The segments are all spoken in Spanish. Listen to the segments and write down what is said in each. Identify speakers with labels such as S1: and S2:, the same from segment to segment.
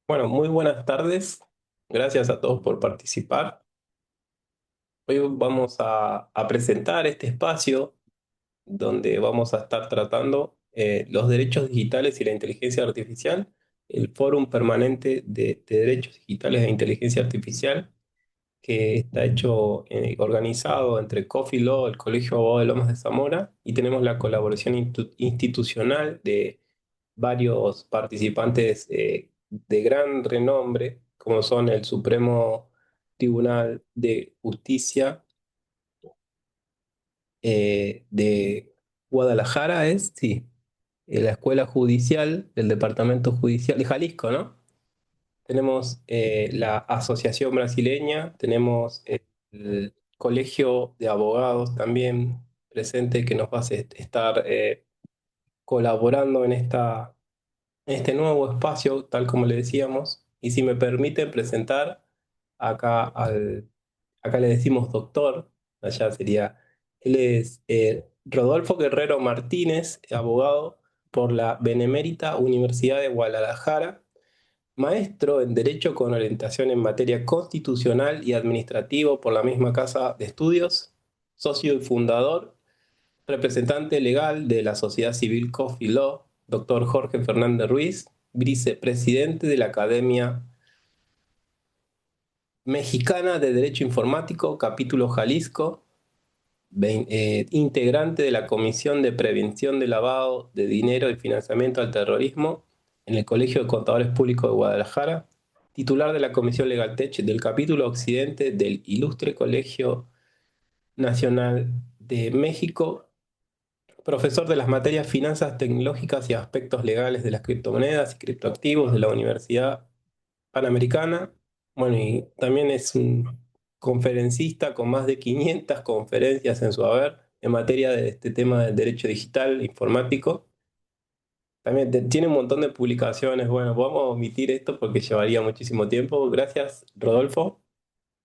S1: Bueno, muy buenas tardes. Gracias a todos por participar. Hoy vamos a presentar este espacio donde vamos a estar tratando los derechos digitales y la inteligencia artificial, el Fórum Permanente de Derechos Digitales e Inteligencia Artificial, que está organizado entre Coffee Law, el Colegio de Abogados de Lomas de Zamora, y tenemos la colaboración institucional de varios participantes de gran renombre, como son el Supremo Tribunal de Justicia de Guadalajara, sí, la Escuela Judicial del Departamento Judicial de Jalisco, ¿no? Tenemos la Asociación Brasileña, tenemos el Colegio de Abogados también presente que nos va a estar colaborando en este nuevo espacio, tal como le decíamos. Y si me permiten presentar acá le decimos doctor, allá sería, él es Rodolfo Guerrero Martínez, abogado por la Benemérita Universidad de Guadalajara, maestro en Derecho con orientación en materia constitucional y administrativo por la misma Casa de Estudios, socio y fundador, representante legal de la Sociedad Civil Coffee Law, doctor Jorge Fernández Ruiz, vicepresidente de la Academia Mexicana de Derecho Informático, capítulo Jalisco, integrante de la Comisión de Prevención de Lavado de Dinero y Financiamiento al Terrorismo en el Colegio de Contadores Públicos de Guadalajara, titular de la Comisión Legal Tech del capítulo Occidente del Ilustre Colegio Nacional de México, profesor de las materias Finanzas Tecnológicas y Aspectos Legales de las Criptomonedas y Criptoactivos de la Universidad Panamericana. Bueno, y también es un conferencista con más de 500 conferencias en su haber en materia de este tema del derecho digital informático. También tiene un montón de publicaciones. Bueno, vamos a omitir esto porque llevaría muchísimo tiempo. Gracias, Rodolfo.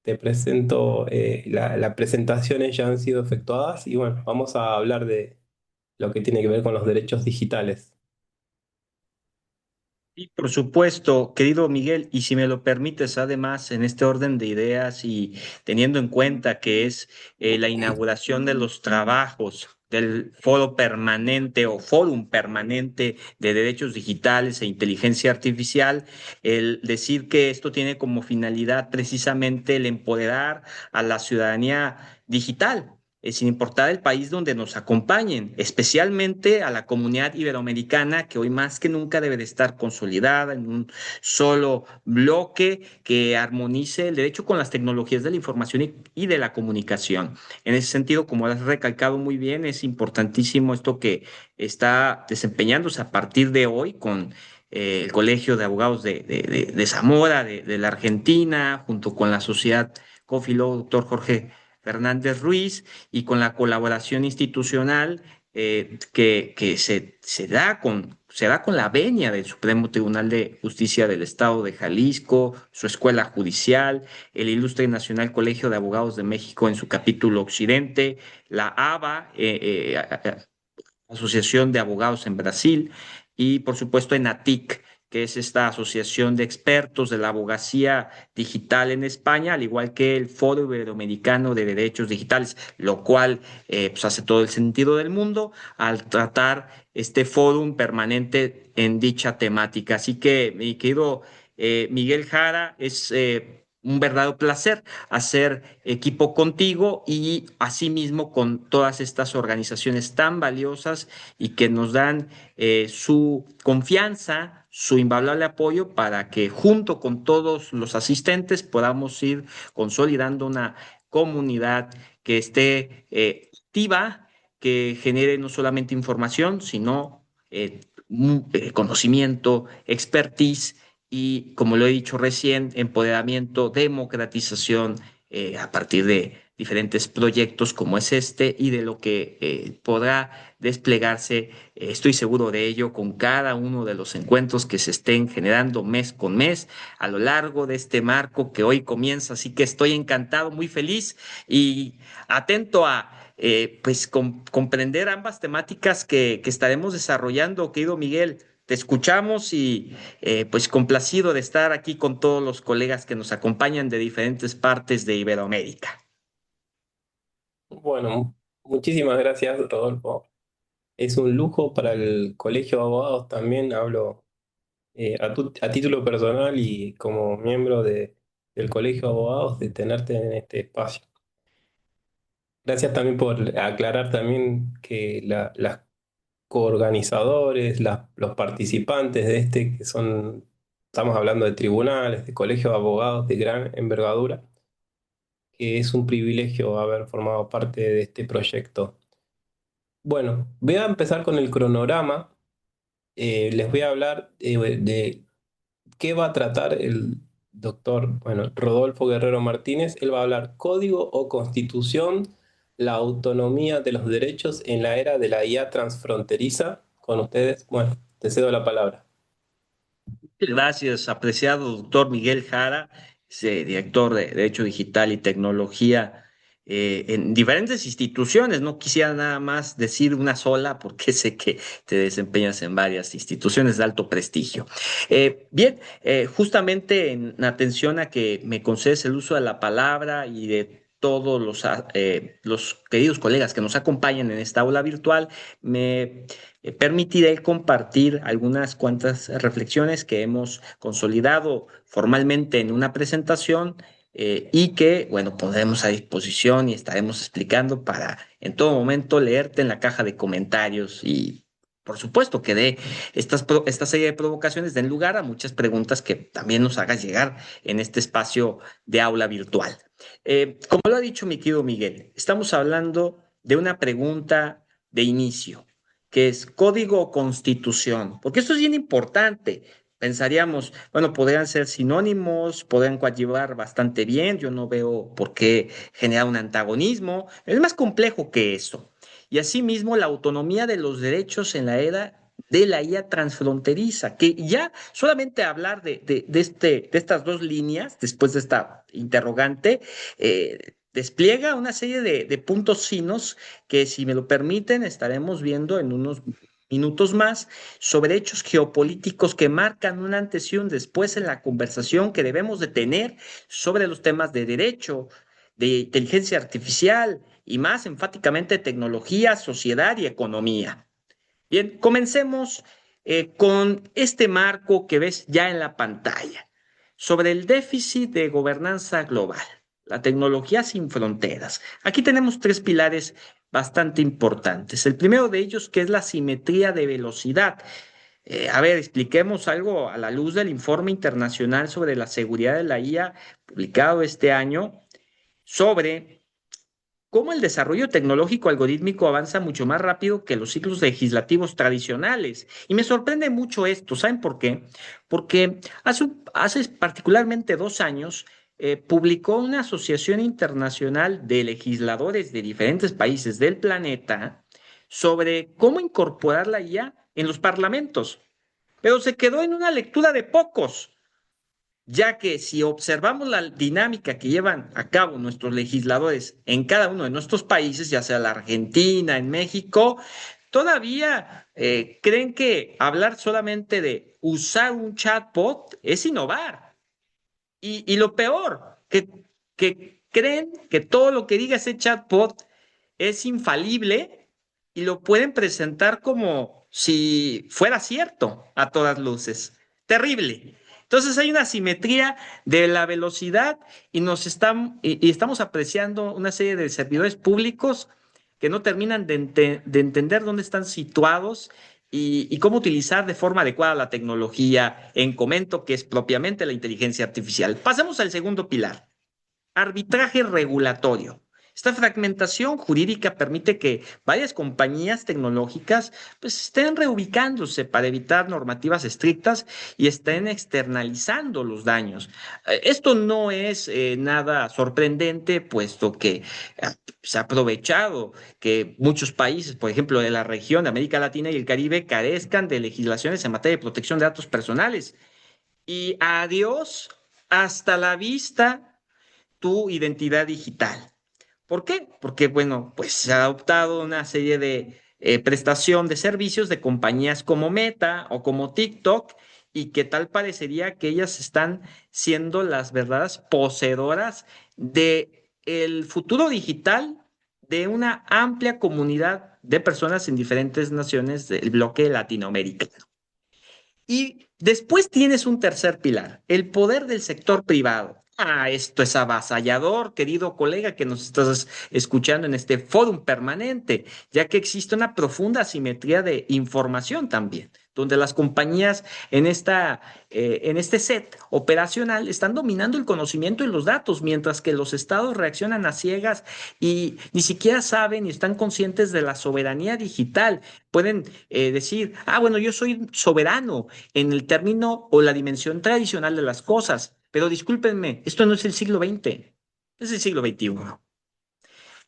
S1: Te presento, las presentaciones ya han sido efectuadas y bueno, vamos a hablar de lo que tiene que ver con los derechos digitales.
S2: Y por supuesto, querido Miguel, y si me lo permites, además, en este orden de ideas y teniendo en cuenta que es la inauguración de los trabajos del Foro Permanente o Fórum Permanente de Derechos Digitales e Inteligencia Artificial, el decir que esto tiene como finalidad precisamente el empoderar a la ciudadanía digital, sin importar el país donde nos acompañen, especialmente a la comunidad iberoamericana que hoy más que nunca debe de estar consolidada en un solo bloque que armonice el derecho con las tecnologías de la información y de la comunicación. En ese sentido, como has recalcado muy bien, es importantísimo esto que está desempeñándose a partir de hoy con el Colegio de Abogados de Zamora, de la Argentina, junto con la sociedad Cofilo, doctor Jorge Fernández Ruiz, y con la colaboración institucional se da con la venia del Supremo Tribunal de Justicia del Estado de Jalisco, su escuela judicial, el Ilustre Nacional Colegio de Abogados de México en su capítulo Occidente, la ABA, Asociación de Abogados en Brasil, y por supuesto ENATIC, que es esta asociación de expertos de la abogacía digital en España, al igual que el Foro Iberoamericano de Derechos Digitales, lo cual pues hace todo el sentido del mundo al tratar este fórum permanente en dicha temática. Así que, mi querido Miguel Jara, es un verdadero placer hacer equipo contigo y asimismo con todas estas organizaciones tan valiosas y que nos dan su confianza, su invaluable apoyo para que junto con todos los asistentes podamos ir consolidando una comunidad que esté activa, que genere no solamente información, sino conocimiento, expertise y, como lo he dicho recién, empoderamiento, democratización a partir de diferentes proyectos como es este y de lo que podrá desplegarse, estoy seguro de ello, con cada uno de los encuentros que se estén generando mes con mes a lo largo de este marco que hoy comienza. Así que estoy encantado, muy feliz y atento a pues comprender ambas temáticas que estaremos desarrollando, querido Miguel. te escuchamos y pues complacido de estar aquí con todos los colegas que nos acompañan de diferentes partes de Iberoamérica.
S1: Bueno, muchísimas gracias, Rodolfo. Es un lujo para el Colegio de Abogados también, hablo a título personal y como miembro del Colegio de Abogados, de tenerte en este espacio. Gracias también por aclarar también que las coorganizadores, los participantes de este, que son, estamos hablando de tribunales, de colegios de abogados de gran envergadura, que es un privilegio haber formado parte de este proyecto. Bueno, voy a empezar con el cronograma. Les voy a hablar de qué va a tratar el doctor, bueno, Rodolfo Guerrero Martínez. Él va a hablar código o constitución, la autonomía de los derechos en la era de la IA transfronteriza. Con ustedes, bueno, te cedo la palabra.
S2: Gracias, apreciado doctor Miguel Jara, director de Derecho Digital y Tecnología en diferentes instituciones. No quisiera nada más decir una sola porque sé que te desempeñas en varias instituciones de alto prestigio. Bien, justamente en atención a que me concedes el uso de la palabra y de todos los queridos colegas que nos acompañan en esta aula virtual, me permitiré compartir algunas cuantas reflexiones que hemos consolidado formalmente en una presentación y que, bueno, pondremos a disposición y estaremos explicando para en todo momento leerte en la caja de comentarios y por supuesto que de esta serie de provocaciones den lugar a muchas preguntas que también nos hagas llegar en este espacio de aula virtual. Como lo ha dicho mi querido Miguel, estamos hablando de una pregunta de inicio que es código o constitución, porque esto es bien importante. Pensaríamos, bueno, podrían ser sinónimos, podrían coadyuvar bastante bien, yo no veo por qué generar un antagonismo, es más complejo que eso. Y asimismo, la autonomía de los derechos en la era de la IA transfronteriza, que ya solamente hablar de estas dos líneas, después de esta interrogante, despliega una serie de puntos sinos que si me lo permiten estaremos viendo en unos minutos más sobre hechos geopolíticos que marcan un antes y un después en la conversación que debemos de tener sobre los temas de derecho, de inteligencia artificial y más enfáticamente tecnología, sociedad y economía. Bien, comencemos con este marco que ves ya en la pantalla sobre el déficit de gobernanza global, la tecnología sin fronteras. Aquí tenemos tres pilares bastante importantes. El primero de ellos que es la simetría de velocidad. A ver, expliquemos algo a la luz del informe internacional sobre la seguridad de la IA publicado este año sobre cómo el desarrollo tecnológico algorítmico avanza mucho más rápido que los ciclos legislativos tradicionales. Y me sorprende mucho esto. ¿Saben por qué? Porque hace particularmente 2 años publicó una asociación internacional de legisladores de diferentes países del planeta sobre cómo incorporar la IA en los parlamentos. Pero se quedó en una lectura de pocos, ya que si observamos la dinámica que llevan a cabo nuestros legisladores en cada uno de nuestros países, ya sea la Argentina, en México, todavía creen que hablar solamente de usar un chatbot es innovar. Y lo peor, que creen que todo lo que diga ese chatbot es infalible y lo pueden presentar como si fuera cierto a todas luces. Terrible. Entonces hay una simetría de la velocidad y estamos apreciando una serie de servidores públicos que no terminan de entender dónde están situados y cómo utilizar de forma adecuada la tecnología en comento, que es propiamente la inteligencia artificial. Pasemos al segundo pilar. Arbitraje regulatorio. Esta fragmentación jurídica permite que varias compañías tecnológicas pues, estén reubicándose para evitar normativas estrictas y estén externalizando los daños. Esto no es nada sorprendente, puesto que se ha aprovechado que muchos países, por ejemplo, de la región de América Latina y el Caribe, carezcan de legislaciones en materia de protección de datos personales. Y adiós, hasta la vista tu identidad digital. ¿Por qué? Porque, bueno, pues se ha adoptado una serie de prestación de servicios de compañías como Meta o como TikTok, y que tal parecería que ellas están siendo las verdaderas poseedoras de el futuro digital de una amplia comunidad de personas en diferentes naciones del bloque latinoamericano. Y después tienes un tercer pilar, el poder del sector privado. Esto es avasallador, querido colega que nos estás escuchando en este fórum permanente, ya que existe una profunda asimetría de información también, donde las compañías en este set operacional están dominando el conocimiento y los datos, mientras que los estados reaccionan a ciegas y ni siquiera saben y están conscientes de la soberanía digital. Pueden decir, bueno, yo soy soberano en el término o la dimensión tradicional de las cosas, pero discúlpenme, esto no es el siglo XX, es el siglo XXI.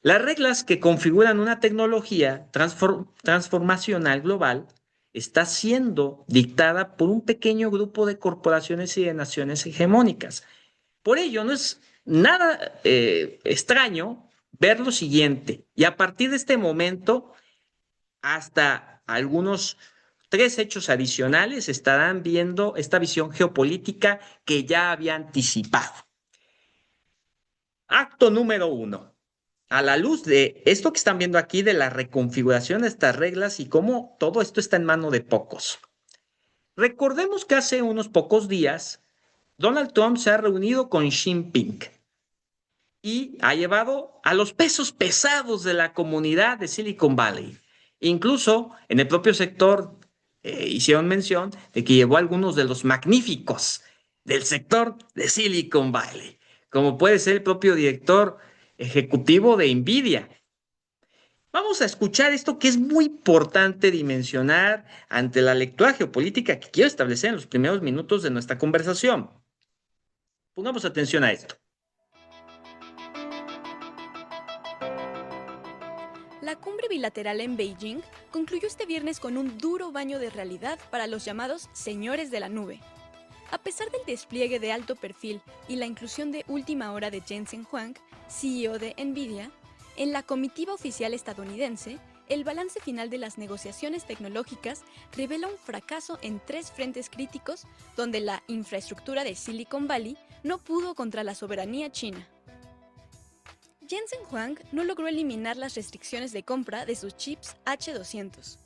S2: Las reglas que configuran una tecnología transformacional global está siendo dictada por un pequeño grupo de corporaciones y de naciones hegemónicas. Por ello, no es nada extraño ver lo siguiente, y a partir de este momento, hasta algunos 3 hechos adicionales estarán viendo esta visión geopolítica que ya había anticipado. Acto número 1. A la luz de esto que están viendo aquí, de la reconfiguración de estas reglas y cómo todo esto está en mano de pocos. Recordemos que hace unos pocos días, Donald Trump se ha reunido con Xi Jinping y ha llevado a los pesos pesados de la comunidad de Silicon Valley. Incluso en el propio sector hicieron mención de que llevó a algunos de los magníficos del sector de Silicon Valley, como puede ser el propio director ejecutivo de NVIDIA. Vamos a escuchar esto que es muy importante dimensionar ante la lectura geopolítica que quiero establecer en los primeros minutos de nuestra conversación. Pongamos atención a esto.
S3: La cumbre bilateral en Beijing concluyó este viernes con un duro baño de realidad para los llamados señores de la nube. A pesar del despliegue de alto perfil y la inclusión de última hora de Jensen Huang, CEO de NVIDIA, en la comitiva oficial estadounidense, el balance final de las negociaciones tecnológicas revela un fracaso en 3 frentes críticos donde la infraestructura de Silicon Valley no pudo contra la soberanía china. Jensen Huang no logró eliminar las restricciones de compra de sus chips H200.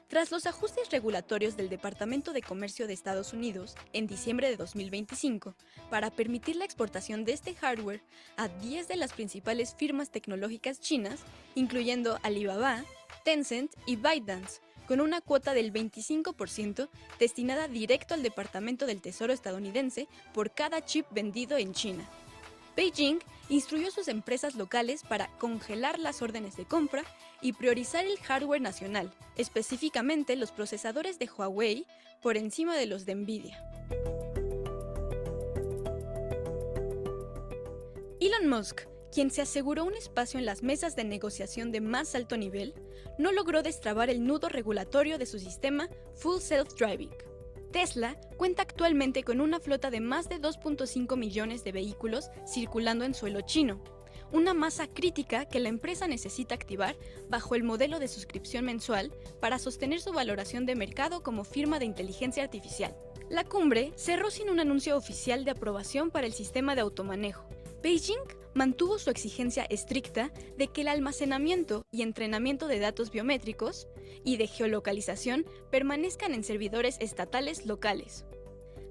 S3: Tras los ajustes regulatorios del Departamento de Comercio de Estados Unidos en diciembre de 2025 para permitir la exportación de este hardware a 10 de las principales firmas tecnológicas chinas, incluyendo Alibaba, Tencent y ByteDance, con una cuota del 25% destinada directo al Departamento del Tesoro estadounidense por cada chip vendido en China. Beijing instruyó a sus empresas locales para congelar las órdenes de compra y priorizar el hardware nacional, específicamente los procesadores de Huawei, por encima de los de NVIDIA. Elon Musk, quien se aseguró un espacio en las mesas de negociación de más alto nivel, no logró destrabar el nudo regulatorio de su sistema Full Self-Driving. Tesla cuenta actualmente con una flota de más de 2.5 millones de vehículos circulando en suelo chino, una masa crítica que la empresa necesita activar bajo el modelo de suscripción mensual para sostener su valoración de mercado como firma de inteligencia artificial. La cumbre cerró sin un anuncio oficial de aprobación para el sistema de automanejo. Beijing mantuvo su exigencia estricta de que el almacenamiento y entrenamiento de datos biométricos y de geolocalización permanezcan en servidores estatales locales.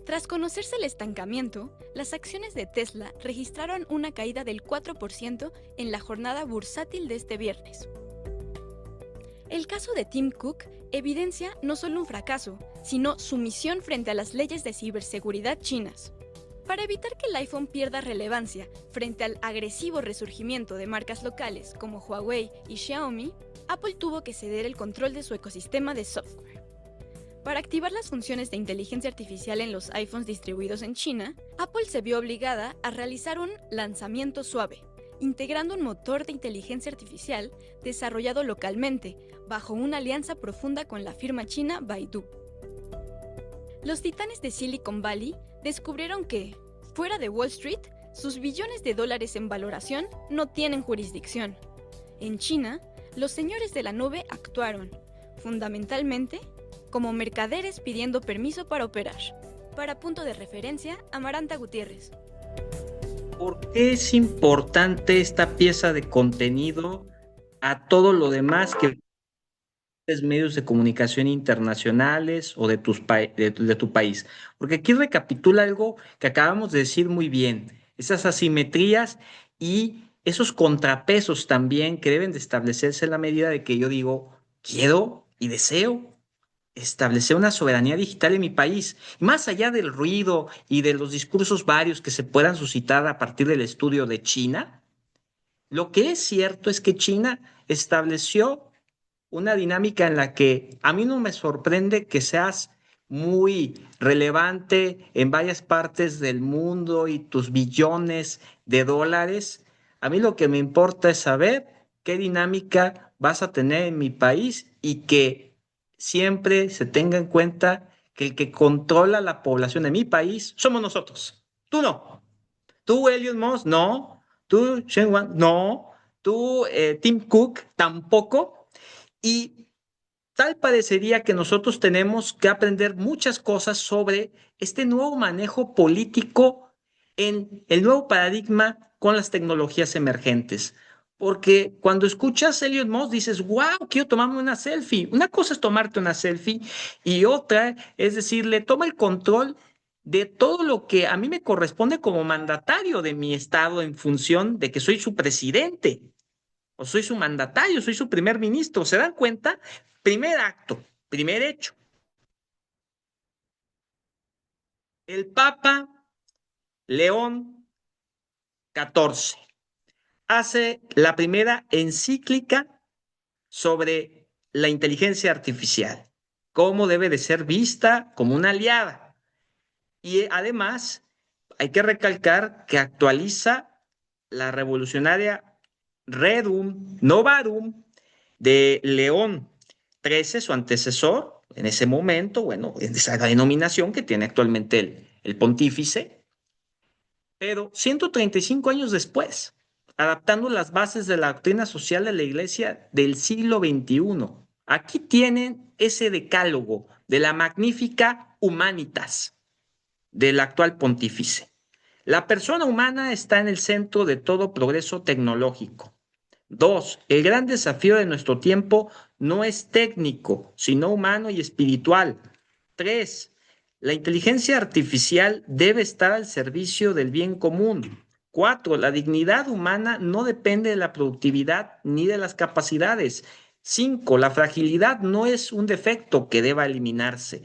S3: Tras conocerse el estancamiento, las acciones de Tesla registraron una caída del 4% en la jornada bursátil de este viernes. El caso de Tim Cook evidencia no solo un fracaso, sino sumisión frente a las leyes de ciberseguridad chinas. Para evitar que el iPhone pierda relevancia frente al agresivo resurgimiento de marcas locales como Huawei y Xiaomi, Apple tuvo que ceder el control de su ecosistema de software. Para activar las funciones de inteligencia artificial en los iPhones distribuidos en China, Apple se vio obligada a realizar un lanzamiento suave, integrando un motor de inteligencia artificial desarrollado localmente, bajo una alianza profunda con la firma china Baidu. Los titanes de Silicon Valley descubrieron que, fuera de Wall Street, sus billones de dólares en valoración no tienen jurisdicción. En China, los señores de la nube actuaron, fundamentalmente, como mercaderes pidiendo permiso para operar. Para punto de referencia, Amaranta Gutiérrez.
S2: ¿Por qué es importante esta pieza de contenido a todo lo demás que medios de comunicación internacionales o de tu país? Porque aquí recapitula algo que acabamos de decir muy bien, esas asimetrías y esos contrapesos también que deben de establecerse en la medida de que yo digo, quiero y deseo establecer una soberanía digital en mi país, más allá del ruido y de los discursos varios que se puedan suscitar a partir del estudio de China. Lo que es cierto es que China estableció una dinámica en la que a mí no me sorprende que seas muy relevante en varias partes del mundo y tus billones de dólares. A mí lo que me importa es saber qué dinámica vas a tener en mi país y que siempre se tenga en cuenta que el que controla la población de mi país somos nosotros. Tú no. Tú, Elon Musk, no. Tú, Shen Wang, no. Tú, Tim Cook, tampoco. Y tal parecería que nosotros tenemos que aprender muchas cosas sobre este nuevo manejo político en el nuevo paradigma con las tecnologías emergentes. Porque cuando escuchas a Elon Musk dices, wow, quiero tomarme una selfie. Una cosa es tomarte una selfie y otra es decirle, toma el control de todo lo que a mí me corresponde como mandatario de mi estado en función de que soy su presidente o soy su mandatario, soy su primer ministro. ¿Se dan cuenta? Primer acto, primer hecho. El Papa León XIV hace la primera encíclica sobre la inteligencia artificial, cómo debe de ser vista como una aliada. Y además hay que recalcar que actualiza la revolucionaria Redum Novarum de León XIII, su antecesor, en ese momento, bueno, esa es la denominación que tiene actualmente el pontífice, pero 135 años después, adaptando las bases de la doctrina social de la Iglesia del siglo XXI. Aquí tienen ese decálogo de la magnífica Humanitas del actual pontífice. La persona humana está en el centro de todo progreso tecnológico. Dos, el gran desafío de nuestro tiempo no es técnico, sino humano y espiritual. Tres, la inteligencia artificial debe estar al servicio del bien común. Cuatro, la dignidad humana no depende de la productividad ni de las capacidades. Cinco, la fragilidad no es un defecto que deba eliminarse.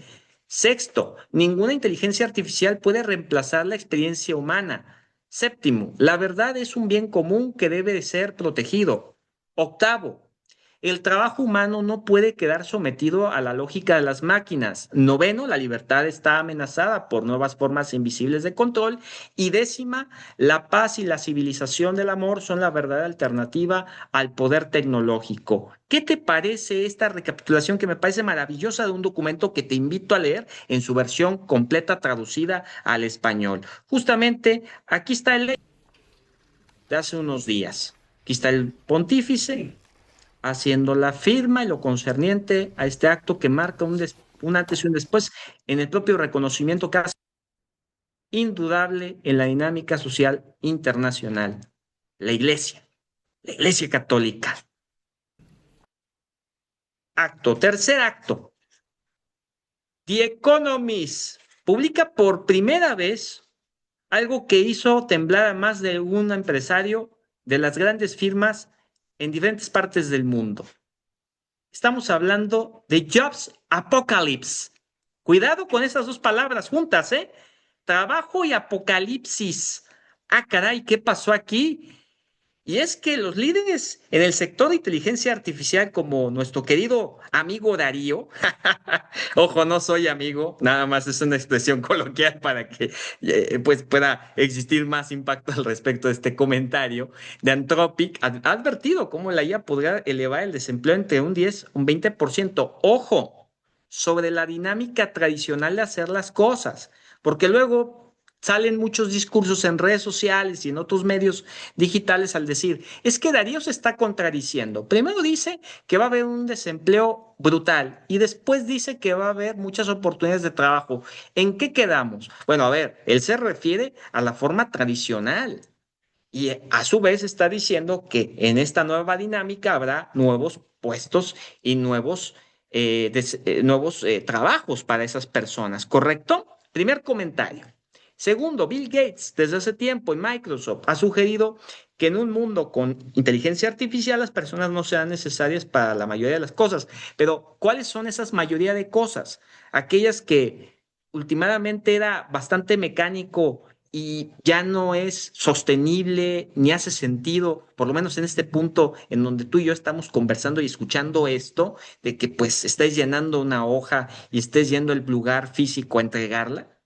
S2: Sexto, ninguna inteligencia artificial puede reemplazar la experiencia humana. Séptimo, la verdad es un bien común que debe ser protegido. Octavo, el trabajo humano no puede quedar sometido a la lógica de las máquinas. Noveno, la libertad está amenazada por nuevas formas invisibles de control. Y décima, la paz y la civilización del amor son la verdadera alternativa al poder tecnológico. ¿Qué te parece esta recapitulación que me parece maravillosa de un documento que te invito a leer en su versión completa traducida al español? Justamente aquí está el ley de hace unos días. Aquí está el pontífice haciendo la firma y lo concerniente a este acto que marca un antes y un después en el propio reconocimiento que hace indudable en la dinámica social internacional. La Iglesia Católica. Acto, tercer acto. The Economist publica por primera vez algo que hizo temblar a más de un empresario de las grandes firmas en diferentes partes del mundo. Estamos hablando de Jobs Apocalypse. Cuidado con esas dos palabras juntas, ¿eh? Trabajo y apocalipsis. Ah, caray, ¿qué pasó aquí? Y es que los líderes en el sector de inteligencia artificial, como nuestro querido amigo Darío, ojo, no soy amigo, nada más es una expresión coloquial para que pues pueda existir más impacto al respecto de este comentario, de Anthropic, ha advertido cómo la IA podría elevar el desempleo entre un 10 un 20%. Ojo, sobre la dinámica tradicional de hacer las cosas, porque luego Salen muchos discursos en redes sociales y en otros medios digitales al decir, es que Darío se está contradiciendo. Primero dice que va a haber un desempleo brutal y después dice que va a haber muchas oportunidades de trabajo. ¿En qué quedamos? Bueno, a ver, él se refiere a la forma tradicional. Y a su vez está diciendo que en esta nueva dinámica habrá nuevos puestos y nuevos trabajos para esas personas, ¿correcto? Primer comentario. Segundo, Bill Gates desde hace tiempo en Microsoft ha sugerido que en un mundo con inteligencia artificial las personas no sean necesarias para la mayoría de las cosas. Pero, ¿cuáles son esas mayoría de cosas? Aquellas que últimamente era bastante mecánico y ya no es sostenible ni hace sentido, por lo menos en este punto en donde tú y yo estamos conversando y escuchando esto, de que pues estés llenando una hoja y estés yendo al lugar físico a entregarla,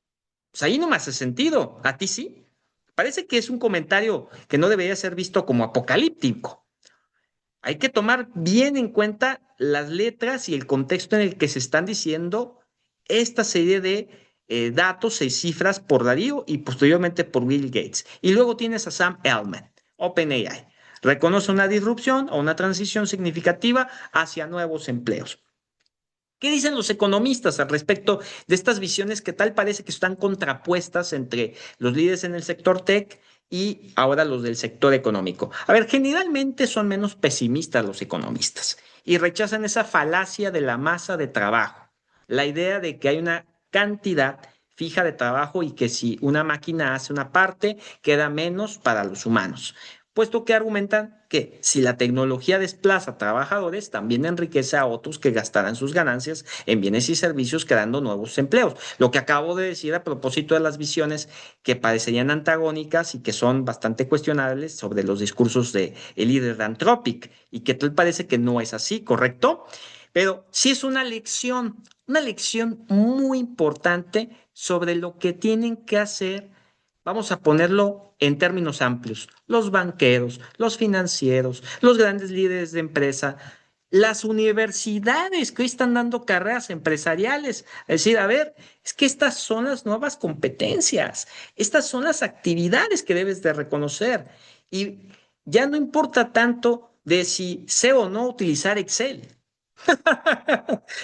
S2: pues ahí no me hace sentido. ¿A ti sí? Parece que es un comentario que no debería ser visto como apocalíptico. Hay que tomar bien en cuenta las letras y el contexto en el que se están diciendo esta serie de datos y cifras por Darío y posteriormente por Bill Gates. Y luego tienes a Sam Altman, OpenAI. Reconoce una disrupción o una transición significativa hacia nuevos empleos. ¿Qué dicen los economistas al respecto de estas visiones que tal parece que están contrapuestas entre los líderes en el sector tech y ahora los del sector económico? A ver, generalmente son menos pesimistas los economistas y rechazan esa falacia de la masa de trabajo, la idea de que hay una cantidad fija de trabajo y que si una máquina hace una parte, queda menos para los humanos, puesto que argumentan que si la tecnología desplaza trabajadores, también enriquece a otros que gastarán sus ganancias en bienes y servicios creando nuevos empleos. Lo que acabo de decir a propósito de las visiones que parecerían antagónicas y que son bastante cuestionables sobre los discursos de el líder de Anthropic y que tal parece que no es así, ¿correcto? Pero sí es una lección muy importante sobre lo que tienen que hacer. Vamos a ponerlo en términos amplios. Los banqueros, los financieros, los grandes líderes de empresa, las universidades que hoy están dando carreras empresariales. Es decir, a ver, es que estas son las nuevas competencias, estas son las actividades que debes de reconocer. Y ya no importa tanto de si sé o no utilizar Excel.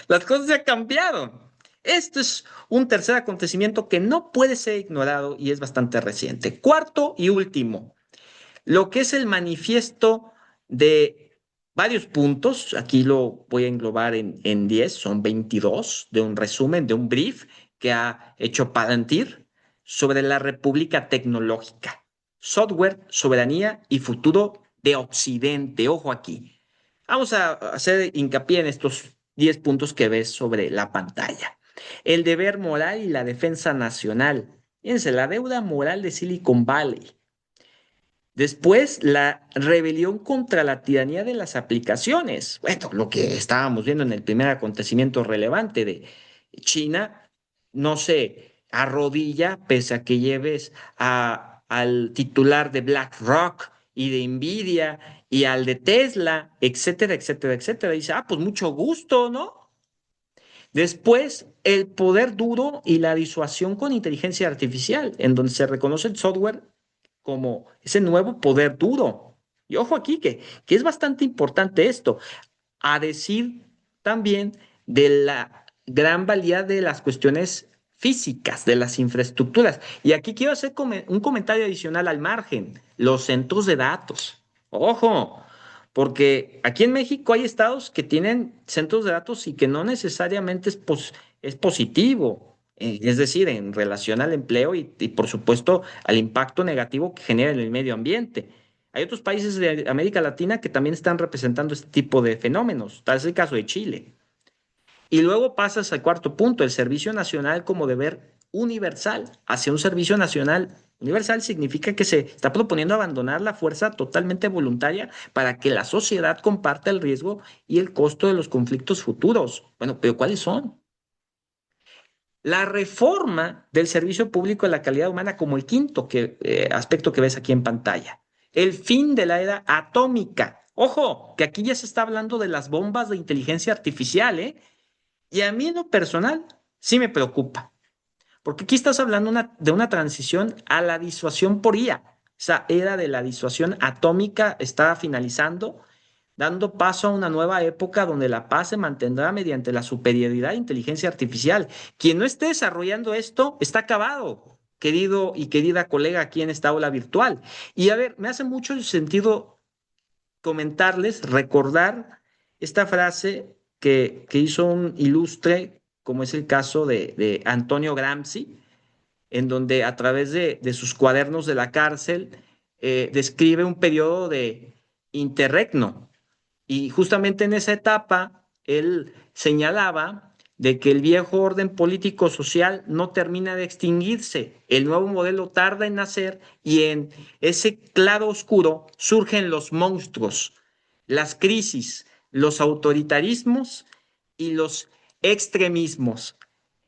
S2: Las cosas ya cambiaron. Esto es un tercer acontecimiento que no puede ser ignorado y es bastante reciente. Cuarto y último, lo que es el manifiesto de varios puntos, aquí lo voy a englobar en 10, son 22 de un resumen, de un brief que ha hecho Palantir sobre la República Tecnológica, software, soberanía y futuro de Occidente. Ojo aquí. Vamos a hacer hincapié en estos 10 puntos que ves sobre la pantalla. El deber moral y la defensa nacional. Fíjense, la deuda moral de Silicon Valley. Después, la rebelión contra la tiranía de las aplicaciones. Bueno, lo que estábamos viendo en el primer acontecimiento relevante de China, no se arrodilla pese a que lleves al titular de BlackRock y de Nvidia y al de Tesla, etcétera, etcétera, etcétera. Dice, pues mucho gusto, ¿no? Después, el poder duro y la disuasión con inteligencia artificial, en donde se reconoce el software como ese nuevo poder duro. Y ojo aquí que es bastante importante esto, a decir también de la gran valía de las cuestiones físicas, de las infraestructuras. Y aquí quiero hacer un comentario adicional al margen, los centros de datos. Ojo, porque aquí en México hay estados que tienen centros de datos y que no necesariamente es positivo, es decir, en relación al empleo y por supuesto al impacto negativo que genera en el medio ambiente. Hay otros países de América Latina que también están representando este tipo de fenómenos, tal es el caso de Chile. Y luego pasas al cuarto punto, el servicio nacional como deber universal. Hacia un servicio nacional universal significa que se está proponiendo abandonar la fuerza totalmente voluntaria para que la sociedad comparta el riesgo y el costo de los conflictos futuros. Bueno, pero ¿cuáles son? La reforma del servicio público de la calidad humana como el quinto aspecto que ves aquí en pantalla. El fin de la era atómica. Ojo, que aquí ya se está hablando de las bombas de inteligencia artificial, ¿eh? Y a mí en lo personal sí me preocupa, Porque aquí estás hablando de una transición a la disuasión por IA. Esa era de la disuasión atómica está finalizando, dando paso a una nueva época donde la paz se mantendrá mediante la superioridad de inteligencia artificial. Quien no esté desarrollando esto está acabado, querido y querida colega aquí en esta aula virtual. Y a ver, me hace mucho sentido comentarles, recordar esta frase que hizo un ilustre, como es el caso de Antonio Gramsci, en donde a través de sus cuadernos de la cárcel describe un periodo de interregno. Y justamente en esa etapa, él señalaba de que el viejo orden político-social no termina de extinguirse, el nuevo modelo tarda en nacer y en ese claro oscuro surgen los monstruos, las crisis, los autoritarismos y los extremismos.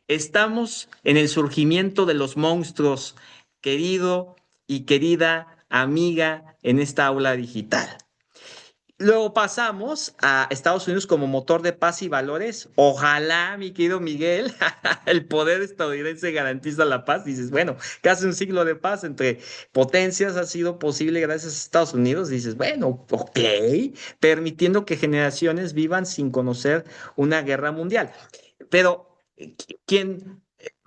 S2: Estamos en el surgimiento de los monstruos, querido y querida amiga en esta aula digital. Luego pasamos a Estados Unidos como motor de paz y valores. Ojalá, mi querido Miguel, el poder estadounidense garantiza la paz. Dices, bueno, casi un siglo de paz entre potencias ha sido posible gracias a Estados Unidos. Dices, bueno, ok, permitiendo que generaciones vivan sin conocer una guerra mundial. Pero, ¿quién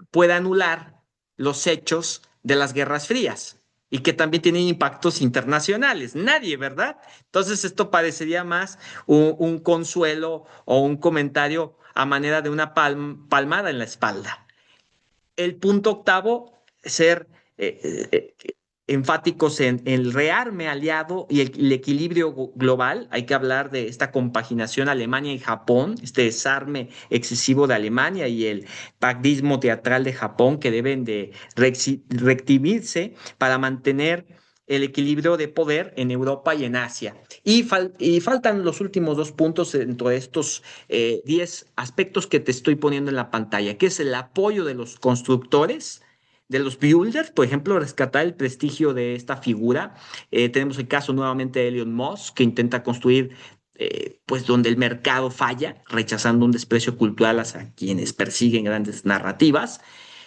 S2: puede anular los hechos de las guerras frías? Y que también tienen impactos internacionales. Nadie, ¿verdad? Entonces esto parecería más un consuelo o un comentario a manera de una palmada en la espalda. El punto octavo, ser enfáticos en el rearme aliado y el equilibrio global. Hay que hablar de esta compaginación Alemania y Japón, este desarme excesivo de Alemania y el pactismo teatral de Japón que deben de rectimirse para mantener el equilibrio de poder en Europa y en Asia. Y faltan los últimos dos puntos dentro de estos 10 aspectos que te estoy poniendo en la pantalla, que es el apoyo de los constructores, de los builders, por ejemplo, rescatar el prestigio de esta figura. Tenemos el caso nuevamente de Elon Musk, que intenta construir pues donde el mercado falla, rechazando un desprecio cultural hacia quienes persiguen grandes narrativas.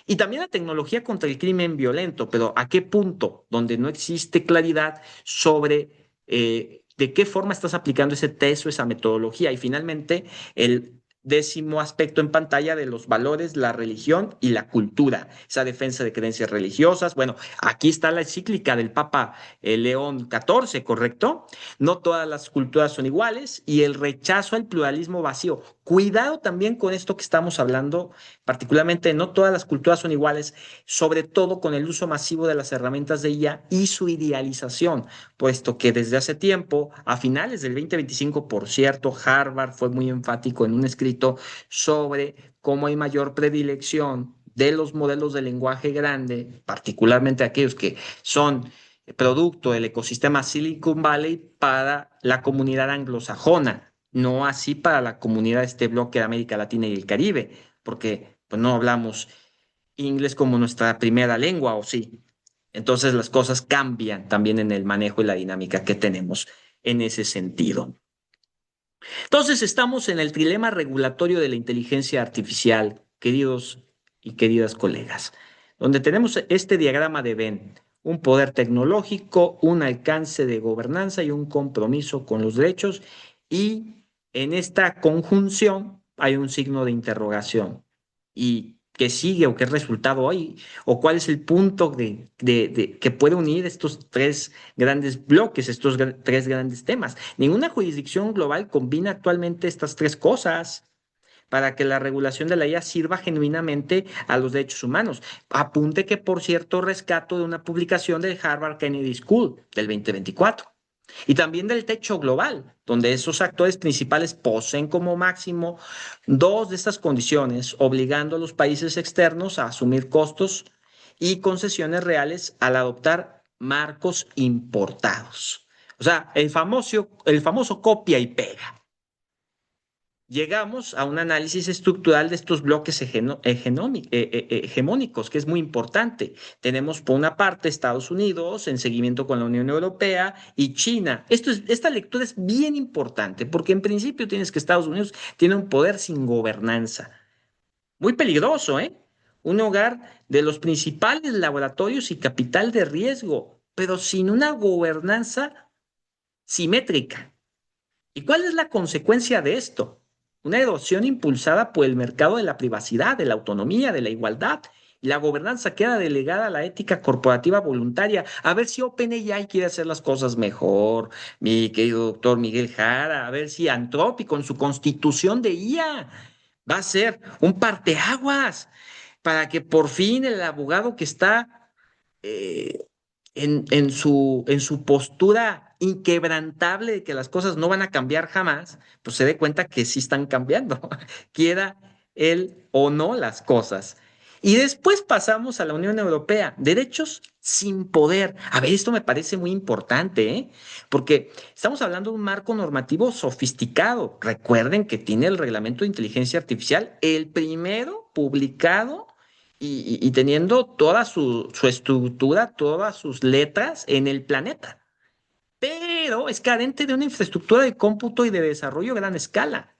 S2: Y también la tecnología contra el crimen violento, pero ¿a qué punto? Donde no existe claridad sobre de qué forma estás aplicando ese test o esa metodología. Y finalmente, el décimo aspecto en pantalla de los valores, la religión y la cultura, esa defensa de creencias religiosas. Bueno, aquí está la encíclica del Papa León XIV, ¿correcto? No todas las culturas son iguales y el rechazo al pluralismo vacío. Cuidado también con esto que estamos hablando, particularmente no todas las culturas son iguales, sobre todo con el uso masivo de las herramientas de IA y su idealización, puesto que desde hace tiempo, a finales del 2025, por cierto, Harvard fue muy enfático en un escrito sobre cómo hay mayor predilección de los modelos de lenguaje grande, particularmente aquellos que son producto del ecosistema Silicon Valley para la comunidad anglosajona, no así para la comunidad de este bloque de América Latina y el Caribe, porque pues, no hablamos inglés como nuestra primera lengua, ¿o sí? Entonces las cosas cambian también en el manejo y la dinámica que tenemos en ese sentido. Entonces estamos en el trilema regulatorio de la inteligencia artificial, queridos y queridas colegas, donde tenemos este diagrama de Venn, un poder tecnológico, un alcance de gobernanza y un compromiso con los derechos, y en esta conjunción hay un signo de interrogación. ¿Y qué sigue o qué resultado hay? ¿O cuál es el punto que puede unir estos tres grandes bloques, estos tres grandes temas? Ninguna jurisdicción global combina actualmente estas tres cosas para que la regulación de la IA sirva genuinamente a los derechos humanos. Apunte que, por cierto, rescato de una publicación del Harvard Kennedy School del 2024. Y también del techo global, donde esos actores principales poseen como máximo dos de estas condiciones, obligando a los países externos a asumir costos y concesiones reales al adoptar marcos importados. O sea, el famoso copia y pega. Llegamos a un análisis estructural de estos bloques hegemónicos, que es muy importante. Tenemos por una parte Estados Unidos en seguimiento con la Unión Europea y China. Esta lectura es bien importante porque en principio tienes que Estados Unidos tiene un poder sin gobernanza. Muy peligroso, ¿eh? un hogar de los principales laboratorios y capital de riesgo, pero sin una gobernanza simétrica. ¿Y cuál es la consecuencia de esto? Una erosión impulsada por el mercado de la privacidad, de la autonomía, de la igualdad. Y la gobernanza queda delegada a la ética corporativa voluntaria. A ver si OpenAI quiere hacer las cosas mejor, mi querido doctor Miguel Jara. A ver si Anthropic con su constitución de IA va a ser un parteaguas para que por fin el abogado que está eh, en su postura inquebrantable de que las cosas no van a cambiar jamás, pues se dé cuenta que sí están cambiando, quiera él o no las cosas. Y después pasamos a la Unión Europea, derechos sin poder. A ver, esto me parece muy importante, ¿eh? Porque estamos hablando de un marco normativo sofisticado. Recuerden que tiene el reglamento de inteligencia artificial, el primero publicado y teniendo toda su estructura, todas sus letras en el planeta. Pero es carente de una infraestructura de cómputo y de desarrollo a gran escala.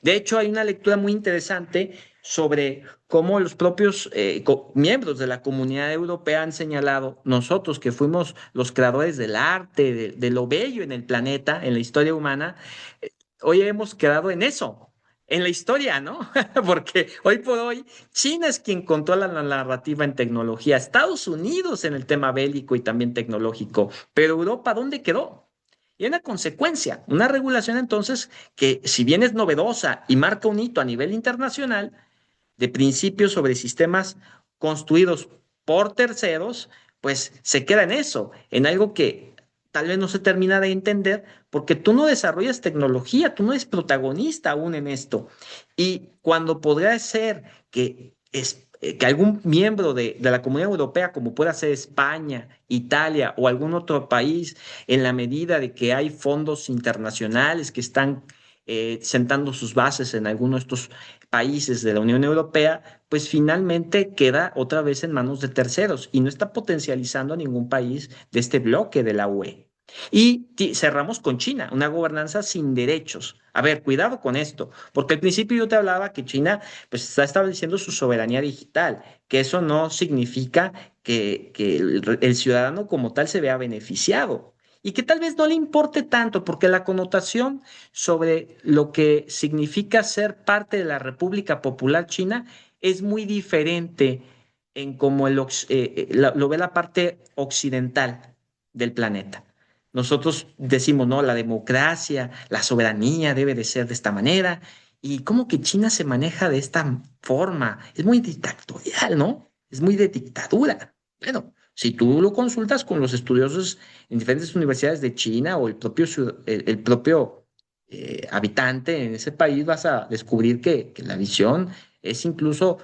S2: De hecho, hay una lectura muy interesante sobre cómo los propios miembros de la Comunidad Europea han señalado, nosotros que fuimos los creadores del arte, de lo bello en el planeta, en la historia humana, hoy hemos quedado en eso, en la historia, ¿no? Porque hoy por hoy China es quien controla la narrativa en tecnología, Estados Unidos en el tema bélico y también tecnológico, pero Europa, ¿dónde quedó? Y hay una consecuencia, una regulación entonces que si bien es novedosa y marca un hito a nivel internacional de principios sobre sistemas construidos por terceros, pues se queda en eso, en algo que tal vez no se termina de entender porque tú no desarrollas tecnología, tú no eres protagonista aún en esto. Y cuando podría ser que algún miembro de la Comunidad Europea, como pueda ser España, Italia o algún otro país, en la medida de que hay fondos internacionales que están sentando sus bases en alguno de estos países de la Unión Europea, pues finalmente queda otra vez en manos de terceros y no está potencializando a ningún país de este bloque de la UE. Y cerramos con China, una gobernanza sin derechos. A ver, cuidado con esto, porque al principio yo te hablaba que China pues está estableciendo su soberanía digital, que eso no significa que el ciudadano como tal se vea beneficiado y que tal vez no le importe tanto, porque la connotación sobre lo que significa ser parte de la República Popular China es muy diferente en cómo lo ve la parte occidental del planeta. Nosotros decimos, no, la democracia, la soberanía debe de ser de esta manera. Y cómo que China se maneja de esta forma. Es muy dictatorial, ¿no? Es muy de dictadura. Bueno, si tú lo consultas con los estudiosos en diferentes universidades de China o el propio habitante en ese país, vas a descubrir que la visión es incluso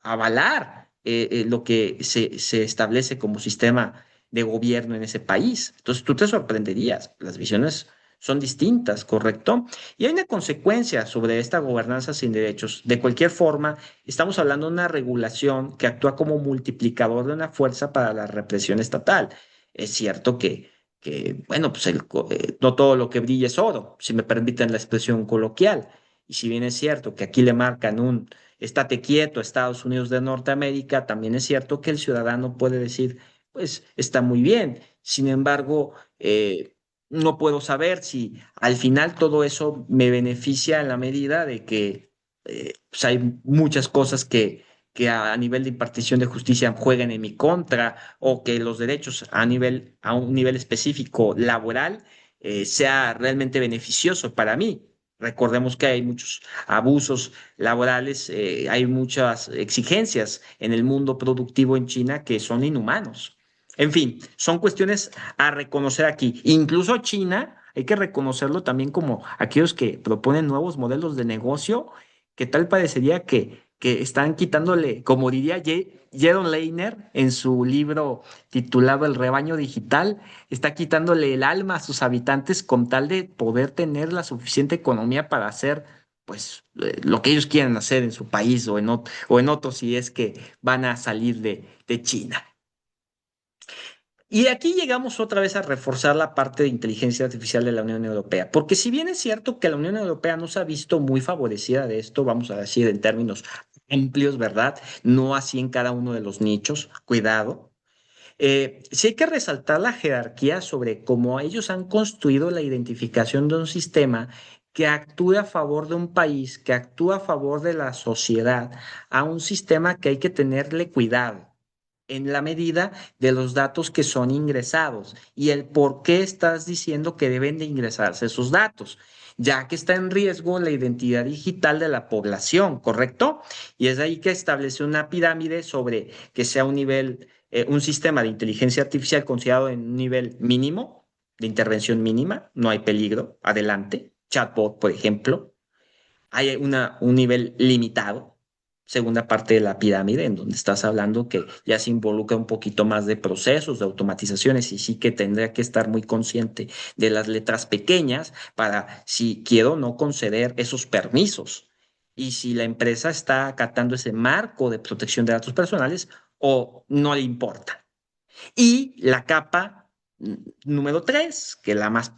S2: avalar lo que se establece como sistema de gobierno en ese país. Entonces tú te sorprenderías, las visiones son distintas, ¿correcto? Y hay una consecuencia sobre esta gobernanza sin derechos. De cualquier forma, estamos hablando de una regulación que actúa como multiplicador de una fuerza para la represión estatal. Es cierto bueno, pues no todo lo que brilla es oro, si me permiten la expresión coloquial. Y si bien es cierto que aquí le marcan un estate quieto a Estados Unidos de Norteamérica, también es cierto que el ciudadano puede decir, pues está muy bien. Sin embargo, no puedo saber si al final todo eso me beneficia en la medida de que pues hay muchas cosas que a nivel de impartición de justicia juegan en mi contra o que los derechos a un nivel específico laboral sea realmente beneficioso para mí. Recordemos que hay muchos abusos laborales, hay muchas exigencias en el mundo productivo en China que son inhumanos. En fin, son cuestiones a reconocer aquí. Incluso China, hay que reconocerlo también como aquellos que proponen nuevos modelos de negocio, que tal parecería que están quitándole, como diría Jaron Leiner en su libro titulado El rebaño digital, está quitándole el alma a sus habitantes con tal de poder tener la suficiente economía para hacer pues lo que ellos quieran hacer en su país o en otros si es que van a salir de China. Y aquí llegamos otra vez a reforzar la parte de inteligencia artificial de la Unión Europea, porque si bien es cierto que la Unión Europea no se ha visto muy favorecida de esto, vamos a decir en términos amplios, ¿verdad? No así en cada uno de los nichos, cuidado. Sí hay que resaltar la jerarquía sobre cómo ellos han construido la identificación de un sistema que actúe a favor de un país, que actúa a favor de la sociedad, a un sistema que hay que tenerle cuidado en la medida de los datos que son ingresados y el por qué estás diciendo que deben de ingresarse esos datos, ya que está en riesgo la identidad digital de la población, ¿correcto? Y es ahí que establece una pirámide sobre que sea un nivel, un sistema de inteligencia artificial considerado en un nivel mínimo, de intervención mínima, no hay peligro, adelante. Chatbot, por ejemplo, hay un nivel limitado, segunda parte de la pirámide, en donde estás hablando que ya se involucra un poquito más de procesos, de automatizaciones, y sí que tendría que estar muy consciente de las letras pequeñas para, si quiero, no conceder esos permisos. Y si la empresa está acatando ese marco de protección de datos personales o no le importa. Y la capa número 3, que es la más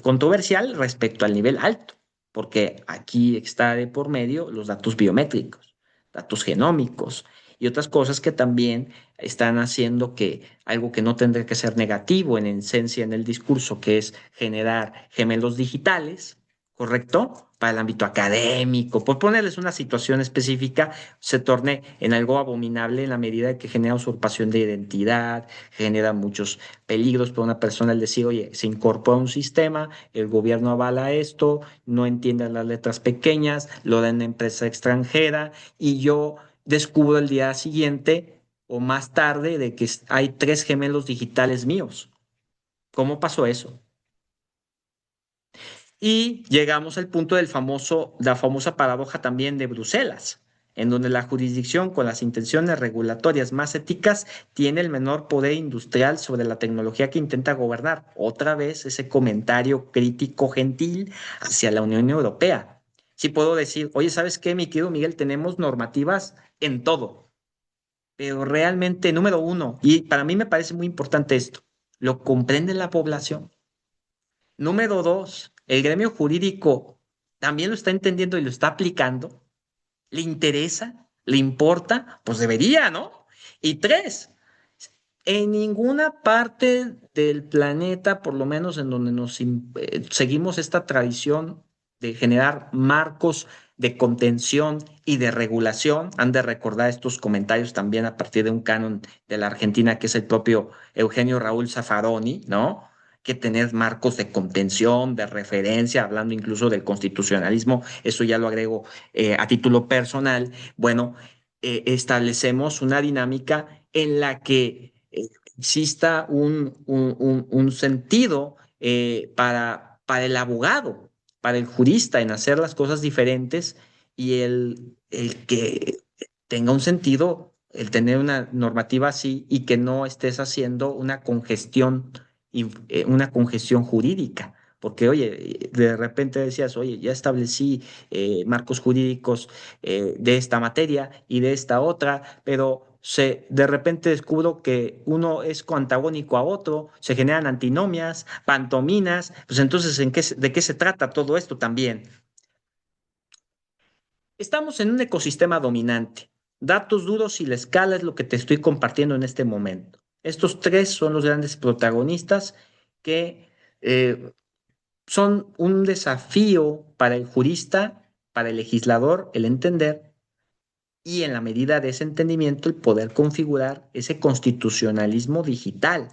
S2: controversial respecto al nivel alto, porque aquí está de por medio los datos biométricos, datos genómicos y otras cosas que también están haciendo que algo que no tendría que ser negativo en esencia en el discurso, que es generar gemelos digitales, ¿correcto? Para el ámbito académico, por ponerles una situación específica, se torne en algo abominable en la medida que genera usurpación de identidad, genera muchos peligros para una persona el decir, oye, se incorpora un sistema, el gobierno avala esto, no entiende las letras pequeñas, lo da en una empresa extranjera y yo descubro el día siguiente o más tarde de que hay 3 gemelos digitales míos. ¿Cómo pasó eso? Y llegamos al punto la famosa paradoja también de Bruselas, en donde la jurisdicción con las intenciones regulatorias más éticas tiene el menor poder industrial sobre la tecnología que intenta gobernar. Otra vez ese comentario crítico gentil hacia la Unión Europea. Sí puedo decir, oye, ¿sabes qué, mi querido Miguel? Tenemos normativas en todo, pero realmente, número uno, y para mí me parece muy importante esto, ¿lo comprende la población? Número dos, el gremio jurídico también lo está entendiendo y lo está aplicando. ¿Le interesa? ¿Le importa? Pues debería, ¿no? Y tres, en ninguna parte del planeta, por lo menos en donde seguimos esta tradición de generar marcos de contención y de regulación, han de recordar estos comentarios también a partir de un canon de la Argentina que es el propio Eugenio Raúl Zaffaroni, ¿no? Que tener marcos de contención, de referencia, hablando incluso del constitucionalismo, eso ya lo agrego a título personal. Bueno, establecemos una dinámica en la que exista un sentido para el abogado, para el jurista en hacer las cosas diferentes y el que tenga un sentido, el tener una normativa así y que no estés haciendo una congestión jurídica. Porque, oye, de repente decías, oye, ya establecí marcos jurídicos de esta materia y de esta otra, pero de repente descubro que uno es coantagónico a otro, se generan antinomias, pantominas, pues entonces, ¿de qué se trata todo esto también? Estamos en un ecosistema dominante. Datos duros y la escala es lo que te estoy compartiendo en este momento. Estos tres son los grandes protagonistas que son un desafío para el jurista, para el legislador, el entender y en la medida de ese entendimiento el poder configurar ese constitucionalismo digital,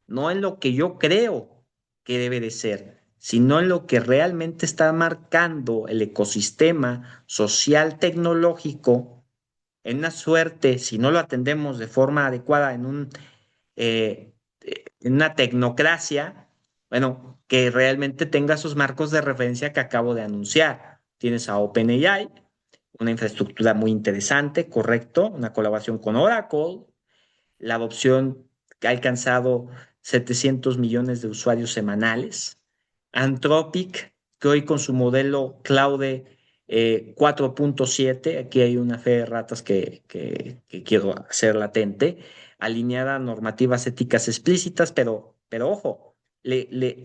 S2: no en lo que yo creo que debe de ser, sino en lo que realmente está marcando el ecosistema social tecnológico en una suerte, si no lo atendemos de forma adecuada en una tecnocracia, bueno, que realmente tenga esos marcos de referencia que acabo de anunciar. Tienes a OpenAI, una infraestructura muy interesante, correcto, una colaboración con Oracle, la adopción que ha alcanzado 700 millones de usuarios semanales. Anthropic, que hoy con su modelo Claude 4.7, aquí hay una fe de ratas que quiero hacer latente, alineada a normativas éticas explícitas, pero ojo,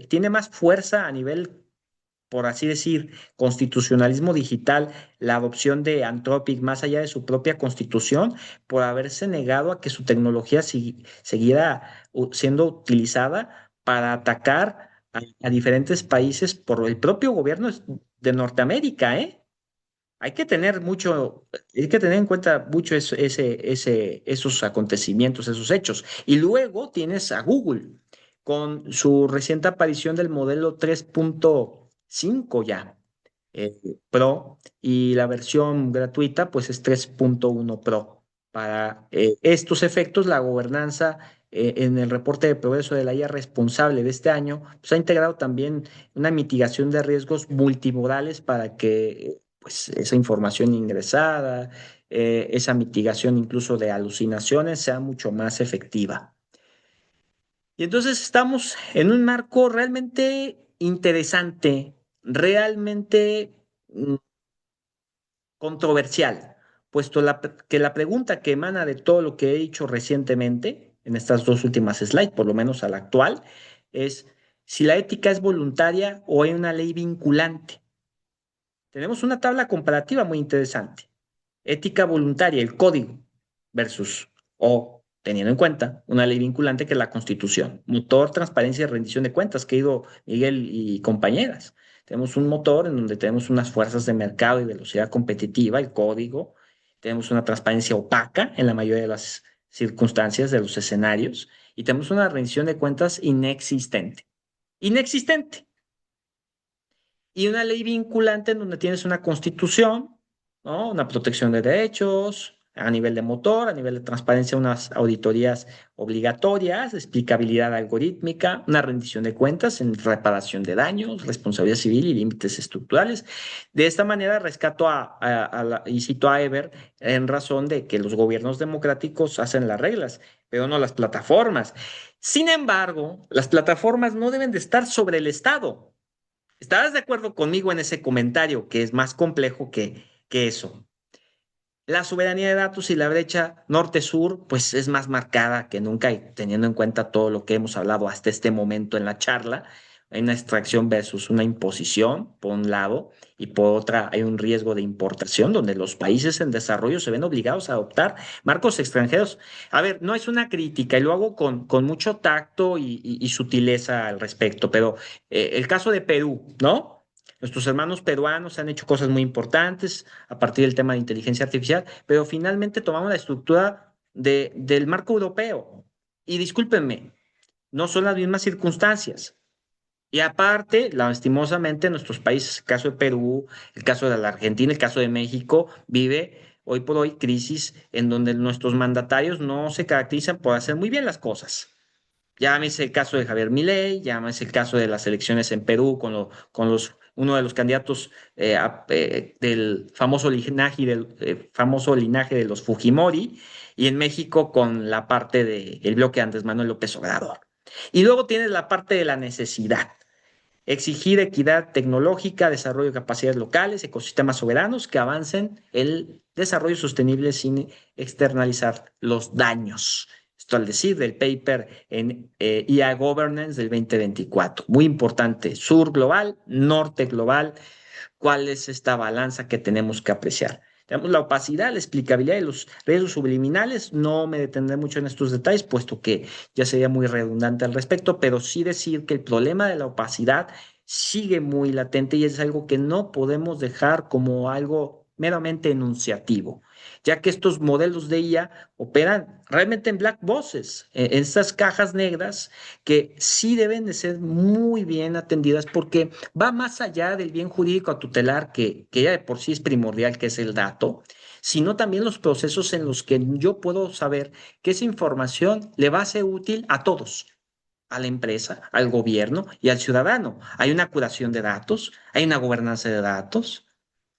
S2: tiene más fuerza a nivel por así decir, constitucionalismo digital, la adopción de Anthropic más allá de su propia constitución, por haberse negado a que su tecnología siguiera siendo utilizada para atacar a diferentes países por el propio gobierno de Norteamérica, ¿eh? Hay que tener en cuenta mucho esos acontecimientos, esos hechos. Y luego tienes a Google con su reciente aparición del modelo 3.5 ya, eh, Pro, y la versión gratuita pues es 3.1 Pro. Para estos efectos, la gobernanza en el reporte de progreso de la IA responsable de este año, pues ha integrado también una mitigación de riesgos multimodales para que pues esa información ingresada, esa mitigación incluso de alucinaciones sea mucho más efectiva. Y entonces estamos en un marco realmente interesante, realmente controversial, puesto que la pregunta que emana de todo lo que he dicho recientemente, en estas dos últimas slides, por lo menos a la actual, es si la ética es voluntaria o hay una ley vinculante. Tenemos una tabla comparativa muy interesante. Ética voluntaria, el código, versus, o teniendo en cuenta, una ley vinculante que es la Constitución. Motor, transparencia y rendición de cuentas, querido Miguel y compañeras. Tenemos un motor en donde tenemos unas fuerzas de mercado y velocidad competitiva, el código. Tenemos una transparencia opaca en la mayoría de las circunstancias, de los escenarios. Y tenemos una rendición de cuentas inexistente. Inexistente. Y una ley vinculante en donde tienes una constitución, ¿no? Una protección de derechos a nivel de motor, a nivel de transparencia, unas auditorías obligatorias, explicabilidad algorítmica, una rendición de cuentas en reparación de daños, responsabilidad civil y límites estructurales. De esta manera rescato y cito a Eber en razón de que los gobiernos democráticos hacen las reglas, pero no las plataformas. Sin embargo, las plataformas no deben de estar sobre el Estado. ¿Estarás de acuerdo conmigo en ese comentario que es más complejo que eso? La soberanía de datos y la brecha norte-sur, pues es más marcada que nunca y teniendo en cuenta todo lo que hemos hablado hasta este momento en la charla, hay una extracción versus una imposición, por un lado, y por otra hay un riesgo de importación donde los países en desarrollo se ven obligados a adoptar marcos extranjeros. A ver, no es una crítica y lo hago con mucho tacto y sutileza al respecto, pero el caso de Perú, ¿no? Nuestros hermanos peruanos han hecho cosas muy importantes a partir del tema de inteligencia artificial, pero finalmente tomamos la estructura del marco europeo. Y discúlpenme, no son las mismas circunstancias. Y aparte, lastimosamente, nuestros países, el caso de Perú, el caso de la Argentina, el caso de México, vive hoy por hoy crisis en donde nuestros mandatarios no se caracterizan por hacer muy bien las cosas. Llámese el caso de Javier Milei, llámese el caso de las elecciones en Perú uno de los candidatos del famoso linaje de los Fujimori, y en México con la parte del bloque Andrés Manuel López Obrador. Y luego tienes la parte de la necesidad. Exigir equidad tecnológica, desarrollo de capacidades locales, ecosistemas soberanos que avancen el desarrollo sostenible sin externalizar los daños. Esto al decir del paper en IA Governance del 2024. Muy importante, sur global, norte global. ¿Cuál es esta balanza que tenemos que apreciar? Tenemos la opacidad, la explicabilidad y los riesgos subliminales. No me detendré mucho en estos detalles, puesto que ya sería muy redundante al respecto, pero sí decir que el problema de la opacidad sigue muy latente y es algo que no podemos dejar como algo meramente enunciativo, ya que estos modelos de IA operan realmente en black boxes, en estas cajas negras que sí deben de ser muy bien atendidas porque va más allá del bien jurídico a tutelar, que ya de por sí es primordial, que es el dato, sino también los procesos en los que yo puedo saber que esa información le va a ser útil a todos, a la empresa, al gobierno y al ciudadano. Hay una curación de datos, hay una gobernanza de datos,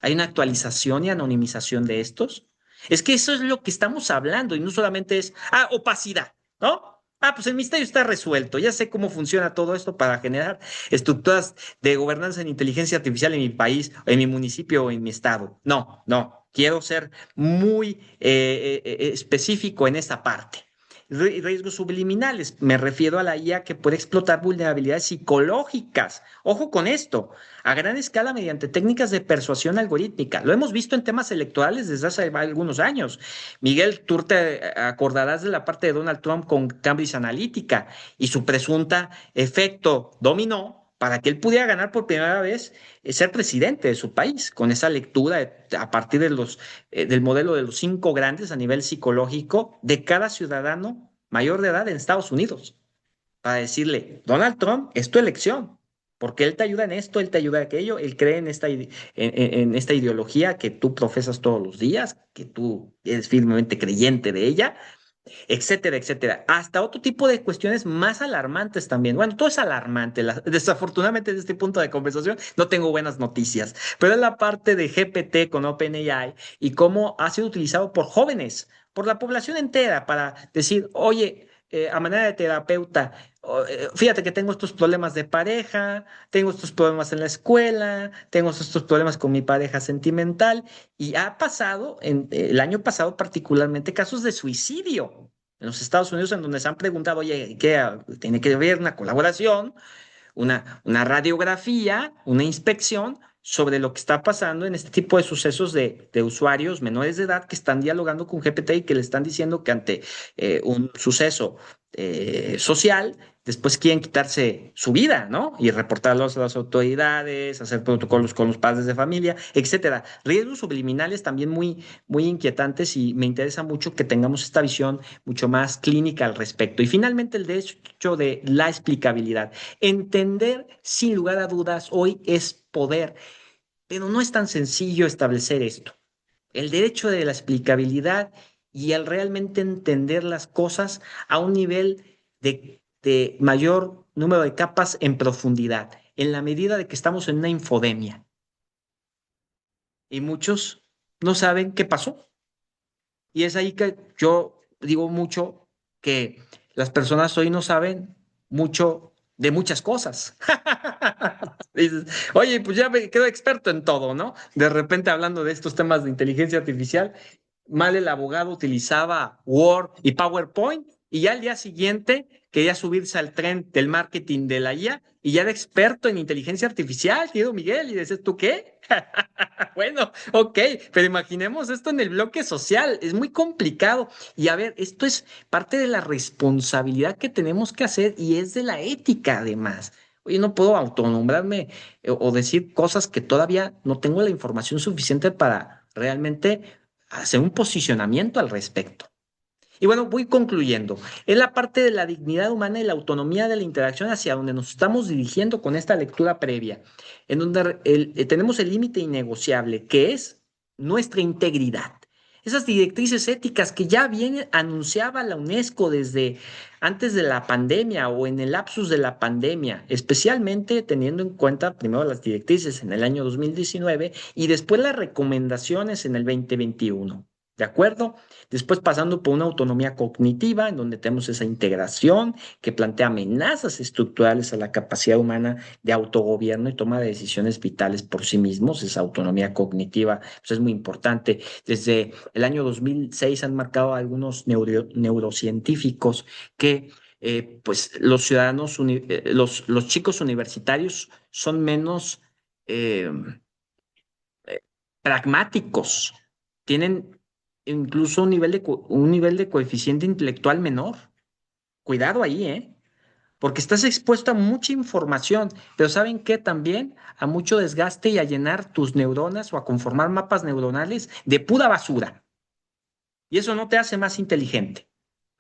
S2: hay una actualización y anonimización de estos. Es que eso es lo que estamos hablando y no solamente es, opacidad, ¿no? Pues el misterio está resuelto. Ya sé cómo funciona todo esto para generar estructuras de gobernanza en inteligencia artificial en mi país, en mi municipio o en mi estado. No, no. Quiero ser muy específico en esta parte. riesgos subliminales. Me refiero a la IA que puede explotar vulnerabilidades psicológicas. Ojo con esto, a gran escala mediante técnicas de persuasión algorítmica. Lo hemos visto en temas electorales desde hace algunos años. Miguel, tú te acordarás de la parte de Donald Trump con Cambridge Analytica y su presunta efecto dominó para que él pudiera ganar por primera vez ser presidente de su país, con esa lectura a partir de del modelo de los 5 grandes a nivel psicológico de cada ciudadano mayor de edad en Estados Unidos, para decirle, Donald Trump, es tu elección, porque él te ayuda en esto, él te ayuda en aquello, él cree en esta ideología que tú profesas todos los días, que tú eres firmemente creyente de ella, etcétera, etcétera. Hasta otro tipo de cuestiones más alarmantes también. Bueno, todo es alarmante. Desafortunadamente, desde este punto de conversación no tengo buenas noticias, pero es la parte de GPT con OpenAI y cómo ha sido utilizado por jóvenes, por la población entera, para decir, oye, a manera de terapeuta, fíjate que tengo estos problemas de pareja, tengo estos problemas en la escuela, tengo estos problemas con mi pareja sentimental y ha pasado, el año pasado particularmente, casos de suicidio en los Estados Unidos en donde se han preguntado, oye, ¿qué tiene que haber una colaboración, una radiografía, una inspección sobre lo que está pasando en este tipo de sucesos de usuarios menores de edad que están dialogando con GPT y que le están diciendo que ante un suceso social, después quieren quitarse su vida, ¿no? Y reportarlos a las autoridades, hacer protocolos con los padres de familia, etcétera. Riesgos subliminales también muy, muy inquietantes y me interesa mucho que tengamos esta visión mucho más clínica al respecto. Y finalmente el derecho de la explicabilidad. Entender sin lugar a dudas hoy es poder, pero no es tan sencillo establecer esto. El derecho de la explicabilidad y el realmente entender las cosas a un nivel de mayor número de capas en profundidad, en la medida de que estamos en una infodemia. Y muchos no saben qué pasó. Y es ahí que yo digo mucho que las personas hoy no saben mucho de muchas cosas. Dices, oye, pues ya me quedo experto en todo, ¿no? De repente hablando de estos temas de inteligencia artificial, mal el abogado utilizaba Word y PowerPoint y ya al día siguiente quería subirse al tren del marketing de la IA y ya era experto en inteligencia artificial, querido Miguel, y dices, ¿tú qué? Bueno, ok, pero imaginemos esto en el bloque social, es muy complicado. Y a ver, esto es parte de la responsabilidad que tenemos que hacer y es de la ética además. Oye, no puedo autonombrarme o decir cosas que todavía no tengo la información suficiente para realmente hacer un posicionamiento al respecto. Y bueno, voy concluyendo. Es la parte de la dignidad humana y la autonomía de la interacción hacia donde nos estamos dirigiendo con esta lectura previa, en donde tenemos el límite innegociable, que es nuestra integridad. Esas directrices éticas que ya bien anunciaba la UNESCO desde antes de la pandemia o en el lapsus de la pandemia, especialmente teniendo en cuenta primero las directrices en el año 2019 y después las recomendaciones en el 2021. ¿De acuerdo? Después pasando por una autonomía cognitiva, en donde tenemos esa integración que plantea amenazas estructurales a la capacidad humana de autogobierno y toma de decisiones vitales por sí mismos. Esa autonomía cognitiva pues, es muy importante. Desde el año 2006 han marcado algunos neurocientíficos que pues los ciudadanos, los chicos universitarios son menos eh, pragmáticos, tienen incluso un nivel de coeficiente intelectual menor. Cuidado ahí, ¿eh? Porque estás expuesto a mucha información, pero ¿saben qué? También a mucho desgaste y a llenar tus neuronas o a conformar mapas neuronales de pura basura. Y eso no te hace más inteligente.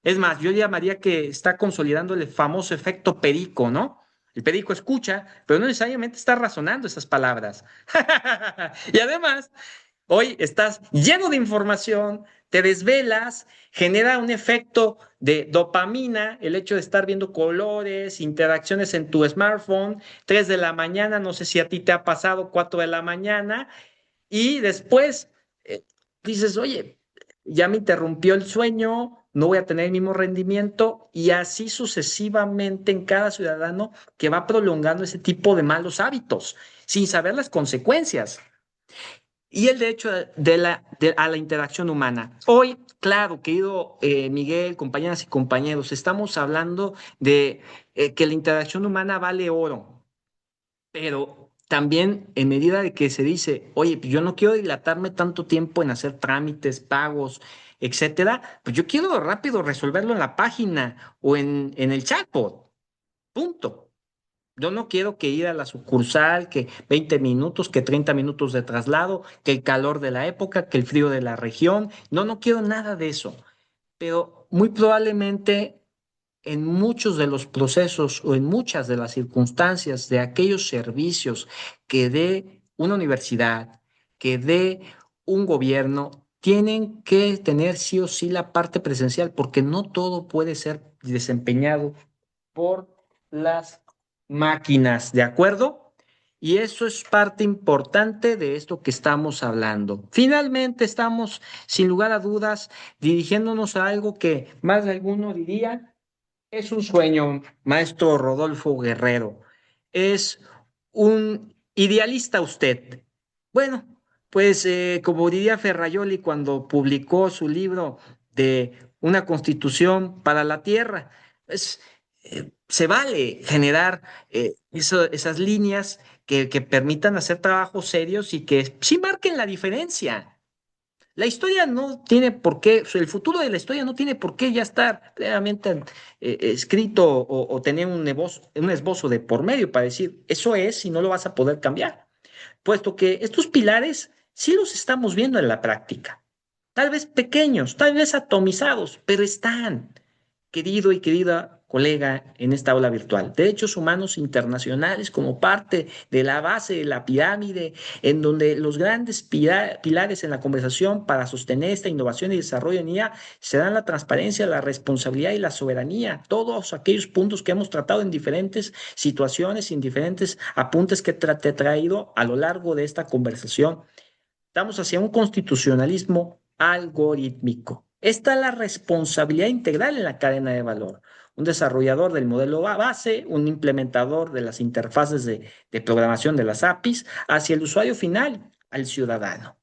S2: Es más, yo llamaría que está consolidando el famoso efecto perico, ¿no? El perico escucha, pero no necesariamente está razonando esas palabras. Y además, hoy estás lleno de información, te desvelas, genera un efecto de dopamina, el hecho de estar viendo colores, interacciones en tu smartphone, 3 de la mañana, no sé si a ti te ha pasado, 4 de la mañana, y después dices, oye, ya me interrumpió el sueño, no voy a tener el mismo rendimiento, y así sucesivamente en cada ciudadano que va prolongando ese tipo de malos hábitos, sin saber las consecuencias. y el derecho a la interacción humana. Hoy, claro, querido Miguel, compañeras y compañeros, estamos hablando de que la interacción humana vale oro, pero también en medida de que se dice, oye, pues yo no quiero dilatarme tanto tiempo en hacer trámites, pagos, etcétera, pues yo quiero rápido resolverlo en la página o en el chatbot, punto. Yo no quiero que ir a la sucursal, que 20 minutos, que 30 minutos de traslado, que el calor de la época, que el frío de la región. No, no quiero nada de eso. Pero muy probablemente en muchos de los procesos o en muchas de las circunstancias de aquellos servicios que dé una universidad, que dé un gobierno, tienen que tener sí o sí la parte presencial, porque no todo puede ser desempeñado por las máquinas, ¿de acuerdo? Y eso es parte importante de esto que estamos hablando. Finalmente estamos, sin lugar a dudas, dirigiéndonos a algo que más de alguno diría es un sueño, maestro Rodolfo Guerrero. Es un idealista usted. Bueno, pues como diría Ferrayoli cuando publicó su libro de una constitución para la tierra, pues, se vale generar esas líneas que permitan hacer trabajos serios y que sí marquen la diferencia. La historia no tiene por qué, o sea, el futuro de la historia no tiene por qué ya estar plenamente escrito o tener un esbozo de por medio para decir, eso es y no lo vas a poder cambiar, puesto que estos pilares sí los estamos viendo en la práctica. Tal vez pequeños, tal vez atomizados, pero están, querido y querida colega, en esta aula virtual. Derechos humanos internacionales como parte de la base de la pirámide, en donde los grandes pilares en la conversación para sostener esta innovación y desarrollo en IA serán la transparencia, la responsabilidad y la soberanía. Todos aquellos puntos que hemos tratado en diferentes situaciones, en diferentes apuntes que te he traído a lo largo de esta conversación. Estamos hacia un constitucionalismo algorítmico. Esta es la responsabilidad integral en la cadena de valor. Un desarrollador del modelo base, un implementador de las interfaces de programación de las APIs, hacia el usuario final, al ciudadano.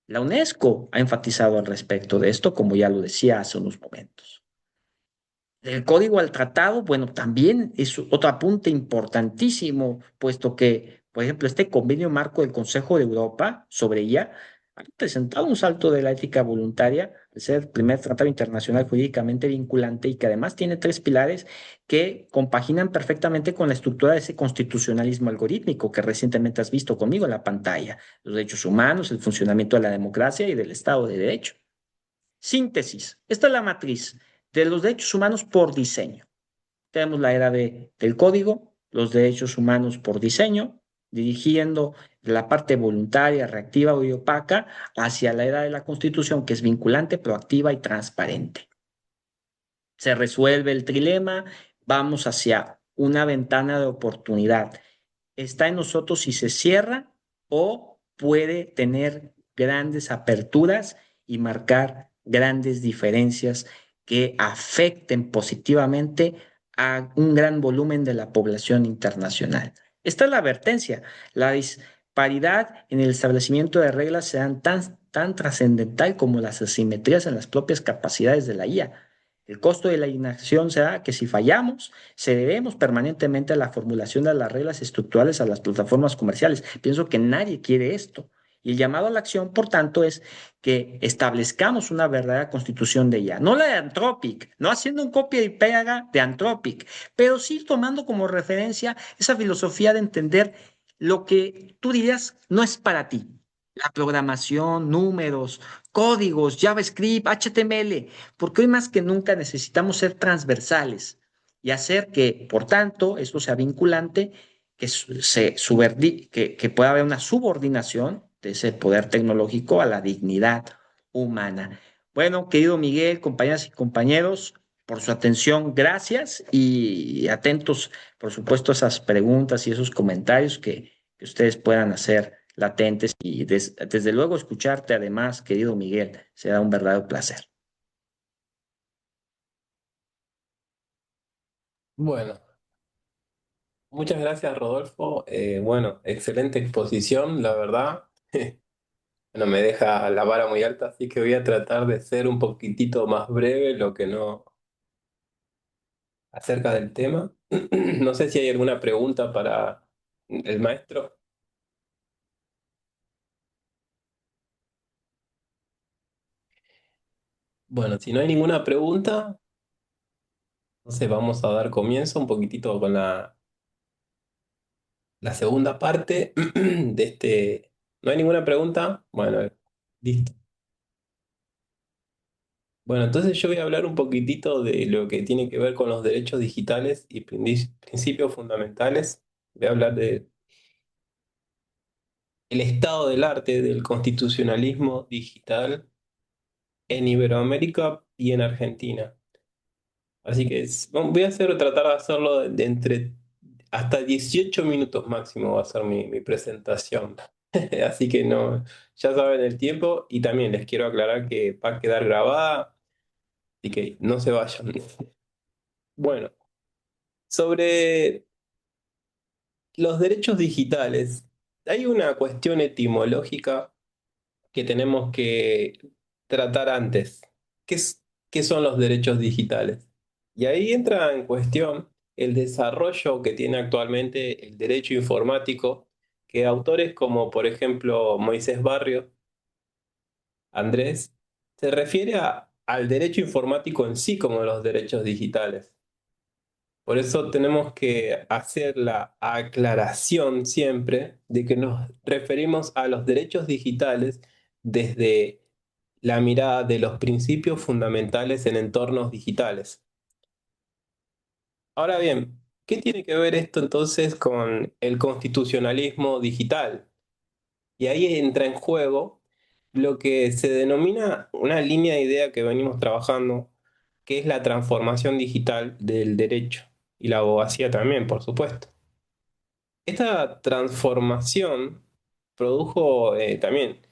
S2: La UNESCO ha enfatizado al respecto de esto, como ya lo decía hace unos momentos. El código al tratado, bueno, también es otro apunte importantísimo, puesto que, por ejemplo, este convenio marco del Consejo de Europa sobre ella ha representado un salto de la ética voluntaria, al ser el primer tratado internacional jurídicamente vinculante y que además tiene tres pilares que compaginan perfectamente con la estructura de ese constitucionalismo algorítmico que recientemente has visto conmigo en la pantalla, los derechos humanos, el funcionamiento de la democracia y del Estado de Derecho. Síntesis. Esta es la matriz de los derechos humanos por diseño. Tenemos la era del código, los derechos humanos por diseño, dirigiendo la parte voluntaria, reactiva y opaca hacia la era de la Constitución, que es vinculante, proactiva y transparente. Se resuelve el trilema, vamos hacia una ventana de oportunidad. Está en nosotros si se cierra o puede tener grandes aperturas y marcar grandes diferencias que afecten positivamente a un gran volumen de la población internacional. Esta es la advertencia. La disparidad en el establecimiento de reglas serán tan trascendental como las asimetrías en las propias capacidades de la IA. El costo de la inacción será que si fallamos, cederemos permanentemente a la formulación de las reglas estructurales a las plataformas comerciales. Pienso que nadie quiere esto. Y el llamado a la acción, por tanto, es que establezcamos una verdadera constitución de IA. No la de Anthropic, no haciendo un copia y pega de Anthropic, pero sí tomando como referencia esa filosofía de entender lo que tú dirías no es para ti. La programación, números, códigos, JavaScript, HTML, porque hoy más que nunca necesitamos ser transversales y hacer que, por tanto, esto sea vinculante, que pueda haber una subordinación de ese poder tecnológico a la dignidad humana. Bueno, querido Miguel, compañeras y compañeros, por su atención, gracias y atentos, por supuesto, a esas preguntas y esos comentarios que ustedes puedan hacer latentes y desde luego escucharte además, querido Miguel, será un verdadero placer.
S1: Bueno, muchas gracias, Rodolfo. Bueno, excelente exposición, la verdad. Bueno, me deja la vara muy alta, así que voy a tratar de ser un poquitito más breve, lo que no acerca del tema. No sé si hay alguna pregunta para el maestro. Bueno, si no hay ninguna pregunta, entonces vamos a dar comienzo un poquitito con la segunda parte de este. ¿No hay ninguna pregunta? Bueno, listo. Bueno, entonces yo voy a hablar un poquitito de lo que tiene que ver con los derechos digitales y principios fundamentales. Voy a hablar de el estado del arte del constitucionalismo digital en Iberoamérica y en Argentina. Así que voy a tratar de hacerlo de entre hasta 18 minutos máximo va a ser mi presentación. Así que no, ya saben el tiempo y también les quiero aclarar que va a quedar grabada, así que no se vayan. Bueno, sobre los derechos digitales, hay una cuestión etimológica que tenemos que tratar antes. ¿Qué son los derechos digitales? Y ahí entra en cuestión el desarrollo que tiene actualmente el derecho informático, que autores como, por ejemplo, Moisés Barrio, Andrés, se refiere al derecho informático en sí como los derechos digitales. Por eso tenemos que hacer la aclaración siempre de que nos referimos a los derechos digitales desde la mirada de los principios fundamentales en entornos digitales. Ahora bien, ¿qué tiene que ver esto entonces con el constitucionalismo digital? Y ahí entra en juego lo que se denomina una línea de idea que venimos trabajando, que es la transformación digital del derecho y la abogacía también, por supuesto. Esta transformación produjo también,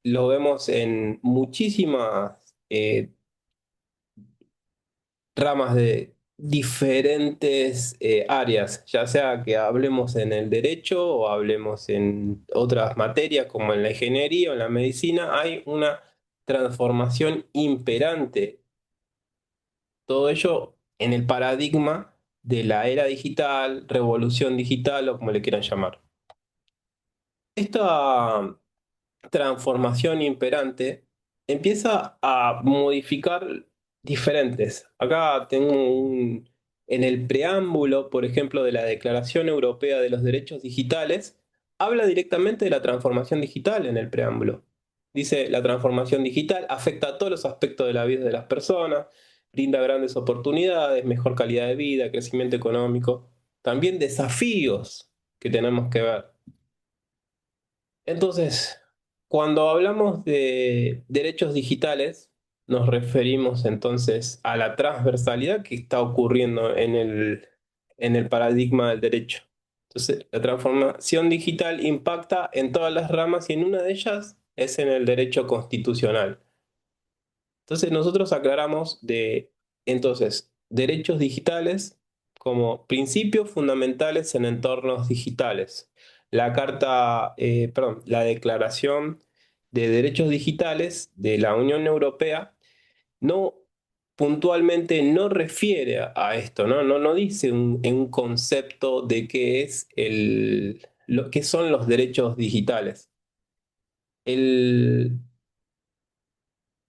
S1: lo vemos en muchísimas ramas de diferentes áreas, ya sea que hablemos en el derecho o hablemos en otras materias como en la ingeniería o en la medicina, hay una transformación imperante. Todo ello en el paradigma de la era digital, revolución digital o como le quieran llamar. Esta transformación imperante empieza a modificar diferentes. Acá tengo en el preámbulo, por ejemplo, de la Declaración Europea de los Derechos Digitales, habla directamente de la transformación digital en el preámbulo. Dice, la transformación digital afecta a todos los aspectos de la vida de las personas, brinda grandes oportunidades, mejor calidad de vida, crecimiento económico, también desafíos que tenemos que ver. Entonces, cuando hablamos de derechos digitales, nos referimos entonces a la transversalidad que está ocurriendo en el paradigma del derecho. Entonces, la transformación digital impacta en todas las ramas y en una de ellas es en el derecho constitucional. Entonces nosotros aclaramos entonces, derechos digitales como principios fundamentales en entornos digitales. La Declaración de Derechos Digitales de la Unión Europea no puntualmente no refiere a esto, ¿no? No dice un concepto de qué es qué son los derechos digitales. El,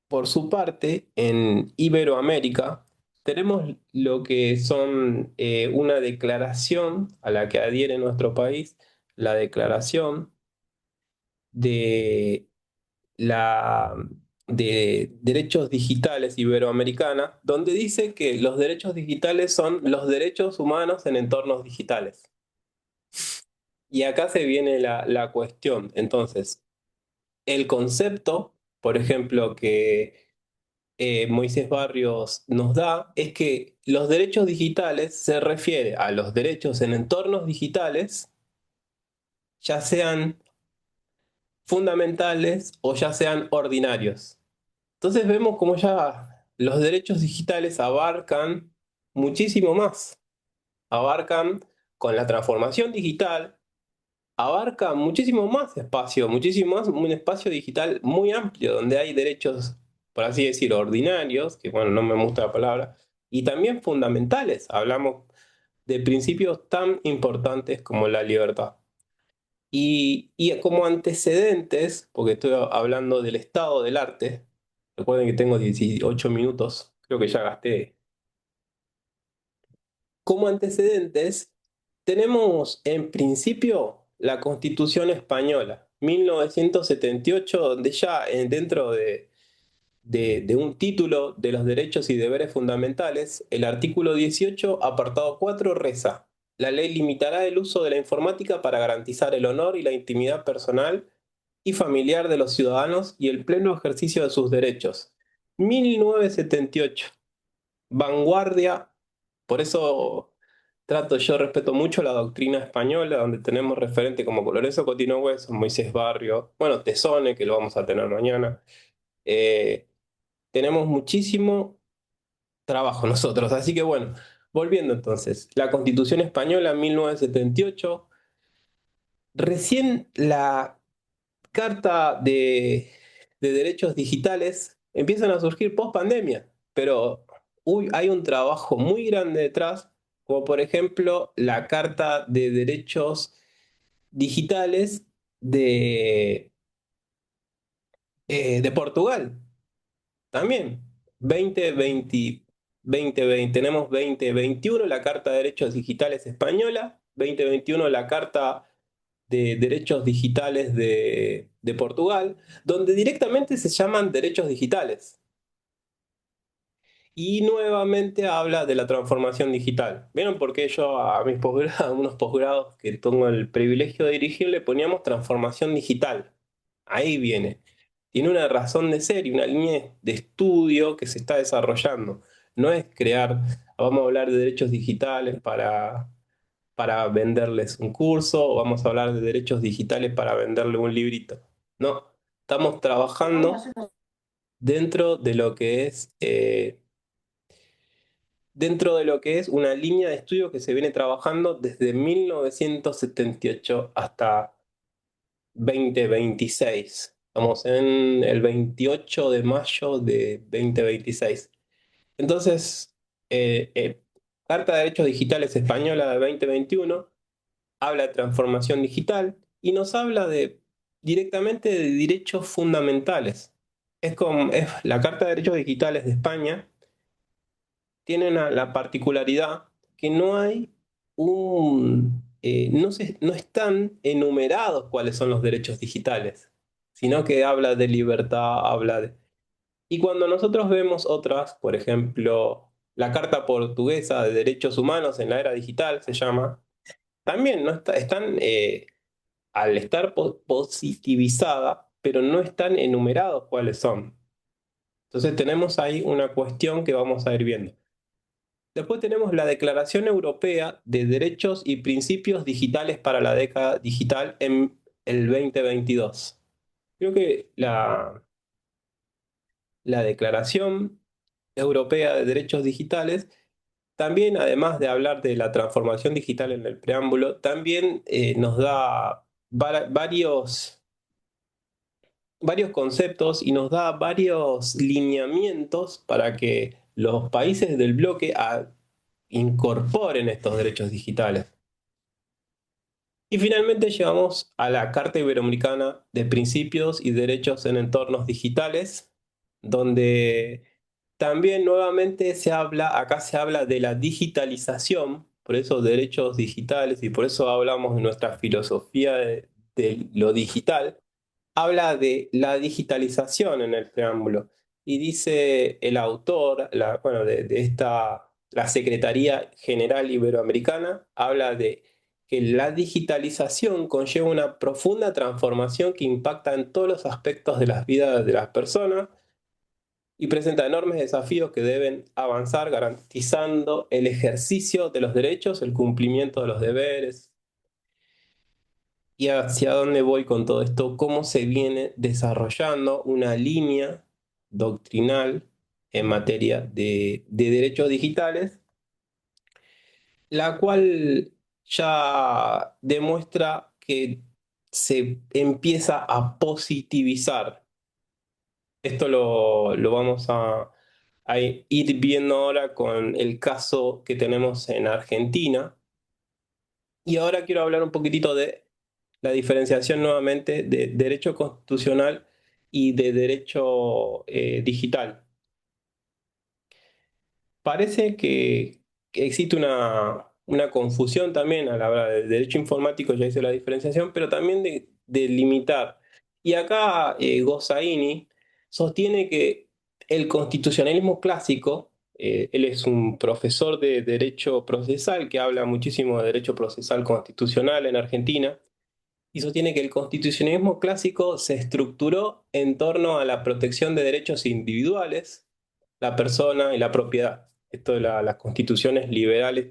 S1: por su parte, en Iberoamérica tenemos lo que son una declaración a la que adhiere nuestro país, la Declaración de, la, de Derechos Digitales Iberoamericana, donde dice que los derechos digitales son los derechos humanos en entornos digitales. Y acá se viene la cuestión. Entonces, el concepto, por ejemplo, que Moisés Barrios nos da es que los derechos digitales se refiere a los derechos en entornos digitales, ya sean fundamentales o ya sean ordinarios. Entonces vemos como ya los derechos digitales abarcan muchísimo más. Abarcan con la transformación digital, abarca muchísimo más espacio, muchísimo más, un espacio digital muy amplio, donde hay derechos, por así decirlo, ordinarios, que bueno, no me gusta la palabra, y también fundamentales. Hablamos de principios tan importantes como la libertad. Y como antecedentes, porque estoy hablando del estado del arte, recuerden que tengo 18 minutos, creo que ya gasté. Como antecedentes, tenemos en principio la Constitución Española, 1978, donde ya dentro de un título de los derechos y deberes fundamentales, el artículo 18, apartado 4, reza: la ley limitará el uso de la informática para garantizar el honor y la intimidad personal y familiar de los ciudadanos y el pleno ejercicio de sus derechos. 1978, vanguardia. Por eso yo respeto mucho la doctrina española, donde tenemos referentes como Lorenzo Cotino Hueso, Moisés Barrio, bueno, Tesone, que lo vamos a tener mañana. Eh, Tenemos muchísimo trabajo nosotros. Así que bueno, volviendo entonces, la Constitución Española 1978, recién la Carta de Derechos Digitales empiezan a surgir post pandemia, pero hay un trabajo muy grande detrás, como por ejemplo la Carta de Derechos Digitales de, de Portugal. También, 2020, 2020, tenemos 2021 la Carta de Derechos Digitales Española, 2021 la Carta de Derechos Digitales de Portugal, donde directamente se llaman derechos digitales. Y nuevamente habla de la transformación digital. ¿Vieron por qué yo a mis posgrados, a unos posgrados que tengo el privilegio de dirigir, le poníamos transformación digital? Ahí viene. Tiene una razón de ser y una línea de estudio que se está desarrollando. No es crear, vamos a hablar de derechos digitales para venderles un curso, o vamos a hablar de derechos digitales para venderle un librito. No, estamos trabajando dentro de lo que es, dentro de lo que es una línea de estudio que se viene trabajando desde 1978 hasta 2026. Estamos en el 28 de mayo de 2026. Entonces, Carta de Derechos Digitales Española de 2021 habla de transformación digital y nos habla directamente de derechos fundamentales. Es la Carta de Derechos Digitales de España tiene la particularidad que no hay no están enumerados cuáles son los derechos digitales, sino que habla de libertad, Y cuando nosotros vemos otras, por ejemplo, la Carta Portuguesa de Derechos Humanos en la Era Digital, se llama, también no están, al estar positivizada, pero no están enumerados cuáles son. Entonces tenemos ahí una cuestión que vamos a ir viendo. Después tenemos la Declaración Europea de Derechos y Principios Digitales para la década digital en el 2022. Creo que la Declaración Europea de Derechos Digitales también, además de hablar de la transformación digital en el preámbulo, también nos da varios conceptos y nos da varios lineamientos para que los países del bloque incorporen estos derechos digitales. Y finalmente llegamos a la Carta Iberoamericana de Principios y Derechos en Entornos Digitales, donde también nuevamente acá se habla de la digitalización, por eso derechos digitales, y por eso hablamos de nuestra filosofía de lo digital. Habla de la digitalización en el preámbulo y dice el autor, bueno, la Secretaría General Iberoamericana, habla de que la digitalización conlleva una profunda transformación que impacta en todos los aspectos de las vidas de las personas y presenta enormes desafíos que deben avanzar garantizando el ejercicio de los derechos, el cumplimiento de los deberes. ¿Y hacia dónde voy con todo esto? ¿Cómo se viene desarrollando una línea doctrinal en materia de derechos digitales, la cual ya demuestra que se empieza a positivizar. Esto lo vamos a ir viendo ahora con el caso que tenemos en Argentina. Y ahora quiero hablar un poquitito de la diferenciación nuevamente de derecho constitucional y de derecho digital. Parece que existe una confusión también a la hora del derecho informático, ya hice la diferenciación, pero también de limitar. Y acá Gossaini sostiene que el constitucionalismo clásico, él es un profesor de derecho procesal que habla muchísimo de derecho procesal constitucional en Argentina, y sostiene que el constitucionalismo clásico se estructuró en torno a la protección de derechos individuales, la persona y la propiedad. Esto de las constituciones liberales,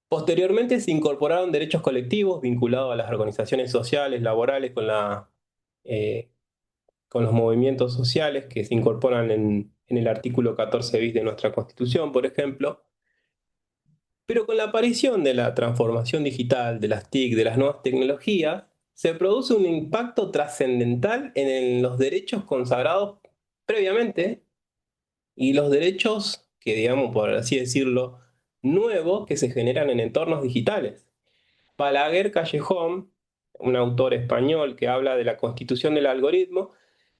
S1: posteriormente se incorporaron derechos colectivos vinculados a las organizaciones sociales, laborales, eh, con los movimientos sociales que se incorporan en el artículo 14 bis de nuestra Constitución, por ejemplo. Pero con la aparición de la transformación digital, de las TIC, de las nuevas tecnologías, se produce un impacto trascendental en los derechos consagrados previamente y los derechos que, digamos, por así decirlo, nuevos que se generan en entornos digitales. Balaguer Callejón, un autor español que habla de la constitución del algoritmo,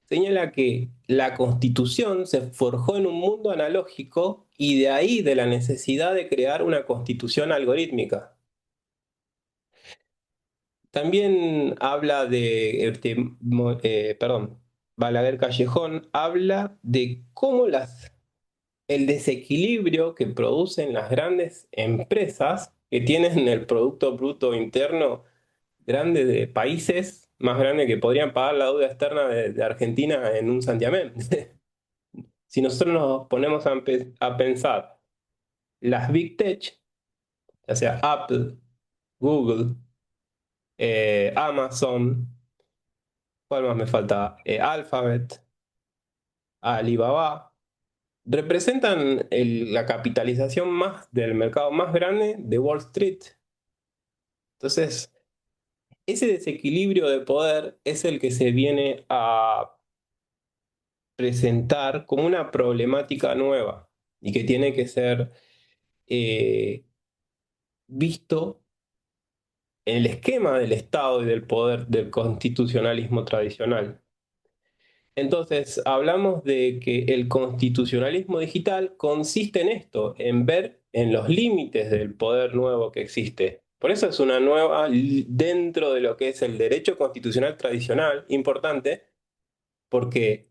S1: señala que la constitución se forjó en un mundo analógico y de ahí de la necesidad de crear una constitución algorítmica. También habla Balaguer Callejón habla de cómo el desequilibrio que producen las grandes empresas que tienen el Producto Bruto Interno grande de países más grandes que podrían pagar la deuda externa de Argentina en un santiamén. Si nosotros nos ponemos a pensar las Big Tech, ya sea Apple, Google, Amazon, ¿cuál más me falta? Alphabet, Alibaba, representan la capitalización más del mercado más grande de Wall Street. Entonces, ese desequilibrio de poder es el que se viene a presentar como una problemática nueva y que tiene que ser eh, visto en el esquema del Estado y del poder del constitucionalismo tradicional. Entonces, hablamos de que el constitucionalismo digital consiste en esto, en ver en los límites del poder nuevo que existe. Por eso es una nueva dentro de lo que es el derecho constitucional tradicional, importante, porque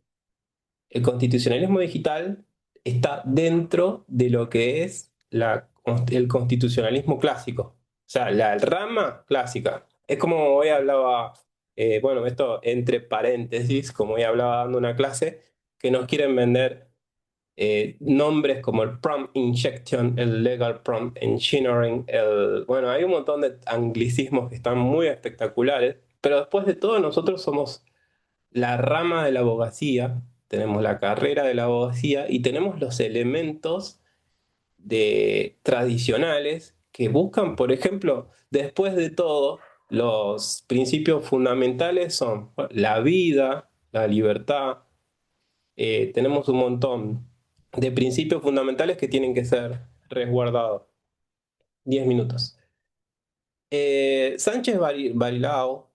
S1: el constitucionalismo digital está dentro de lo que es el constitucionalismo clásico. O sea, la rama clásica. Es como hoy hablaba, bueno, esto entre paréntesis, como hoy hablaba dando una clase, que nos quieren vender nombres como el prompt injection, el legal prompt engineering, bueno, hay un montón de anglicismos que están muy espectaculares, pero después de todo nosotros somos la rama de la abogacía, tenemos la carrera de la abogacía y tenemos los elementos tradicionales que buscan, por ejemplo, después de todo, los principios fundamentales son la vida, la libertad. Tenemos un montón de principios fundamentales que tienen que ser resguardados. 10 minutos. Sánchez Barilao,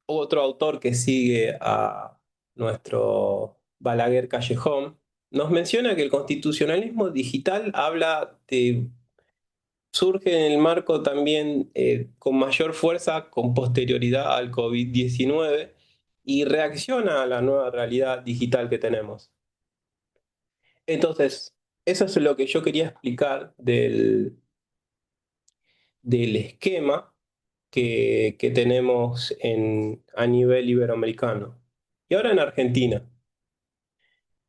S1: otro autor que sigue a nuestro Balaguer Callejón, nos menciona que el constitucionalismo digital surge en el marco también con mayor fuerza con posterioridad al COVID-19 y reacciona a la nueva realidad digital que tenemos. Entonces, eso es lo que yo quería explicar del esquema que tenemos a nivel iberoamericano. Y ahora en Argentina.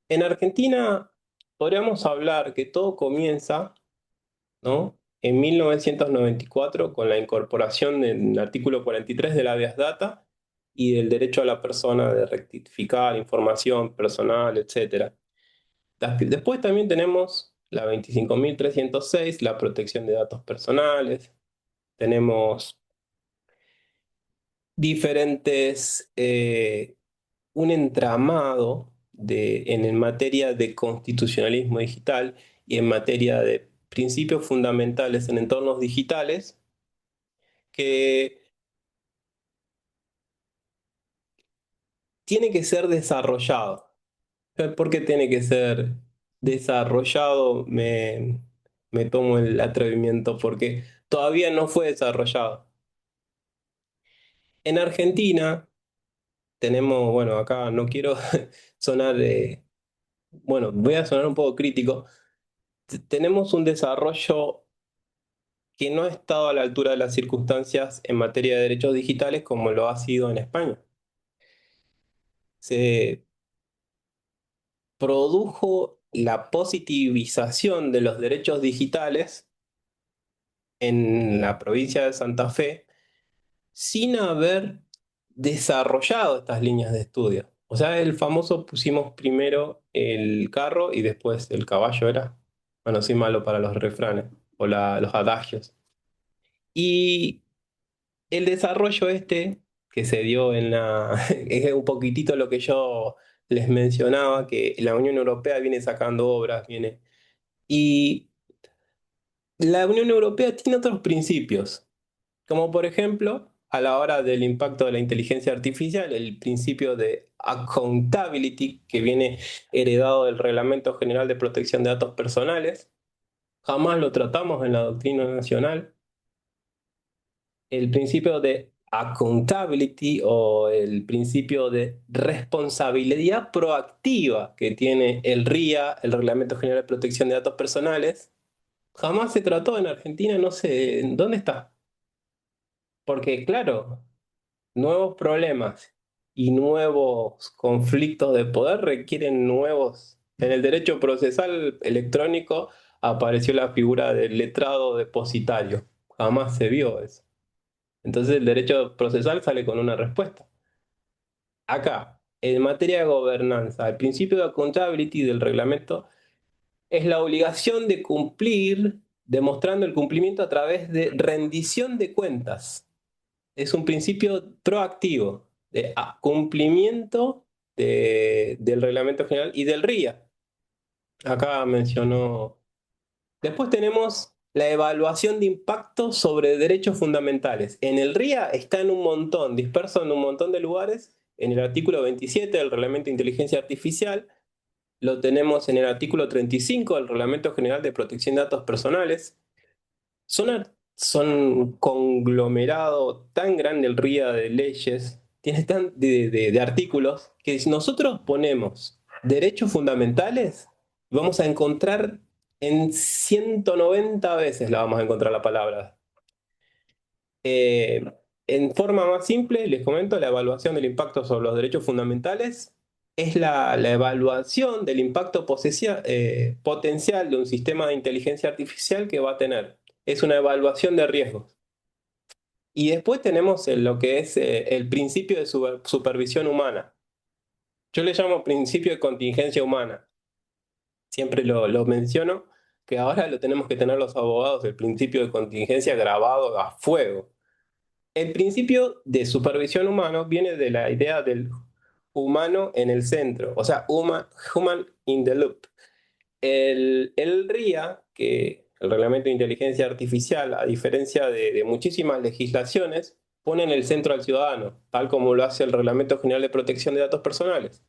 S1: En Argentina podríamos hablar que todo comienza, ¿no?, en 1994 con la incorporación del artículo 43 de la Habeas Data y del derecho a la persona de rectificar información personal, etc. Después también tenemos la 25.306, la protección de datos personales. Tenemos diferentes, un entramado en materia de constitucionalismo digital y en materia de principios fundamentales en entornos digitales que tiene que ser desarrollado. ¿Por qué tiene que ser desarrollado? Me tomo el atrevimiento porque todavía no fue desarrollado. En Argentina tenemos, bueno, acá no quiero sonar, bueno, voy a sonar un poco crítico. Tenemos un desarrollo que no ha estado a la altura de las circunstancias en materia de derechos digitales como lo ha sido en España. Se produjo la positivización de los derechos digitales en la provincia de Santa Fe sin haber desarrollado estas líneas de estudio. O sea, el famoso pusimos primero el carro y después el caballo era. Bueno, soy malo para los refranes o los adagios. Y el desarrollo este que se dio en la... es un poquitito lo que yo les mencionaba, que la Unión Europea viene sacando obras, viene... Y la Unión Europea tiene otros principios, como por ejemplo, a la hora del impacto de la inteligencia artificial, el principio de accountability que viene heredado del Reglamento General de Protección de Datos Personales. Jamás lo tratamos en la doctrina nacional. El principio de accountability o el principio de responsabilidad proactiva que tiene el RIA, el Reglamento General de Protección de Datos Personales, jamás se trató en Argentina, no sé, ¿dónde está? Porque claro, nuevos problemas y nuevos conflictos de poder requieren nuevos. En el derecho procesal electrónico apareció la figura del letrado depositario. Jamás se vio eso. Entonces el derecho procesal sale con una respuesta. Acá, en materia de gobernanza, el principio de accountability del reglamento es la obligación de cumplir, demostrando el cumplimiento a través de rendición de cuentas. Es un principio proactivo de cumplimiento del reglamento general y del RIA. Acá mencionó. Después tenemos la evaluación de impacto sobre derechos fundamentales. En el RIA está en un montón, disperso en un montón de lugares. En el artículo 27 del Reglamento de Inteligencia Artificial, lo tenemos en el artículo 35 del Reglamento General de Protección de Datos Personales. Son un conglomerado tan grande el RIA de leyes, tiene tan de artículos, que si nosotros ponemos derechos fundamentales, vamos a encontrar en 190 veces la vamos a encontrar la palabra. Eh, en forma más simple, les comento, la evaluación del impacto sobre los derechos fundamentales es la evaluación del impacto potencial de un sistema de inteligencia artificial que va a tener. Es una evaluación de riesgos. Y después tenemos lo que es el principio de supervisión humana. Yo le llamo principio de contingencia humana. Siempre lo menciono, que ahora lo tenemos que tener los abogados, el principio de contingencia grabado a fuego. El principio de supervisión humano viene de la idea del humano en el centro, o sea, human in the loop. El RIA, que el Reglamento de Inteligencia Artificial, a diferencia de muchísimas legislaciones, pone en el centro al ciudadano, tal como lo hace el Reglamento General de Protección de Datos Personales.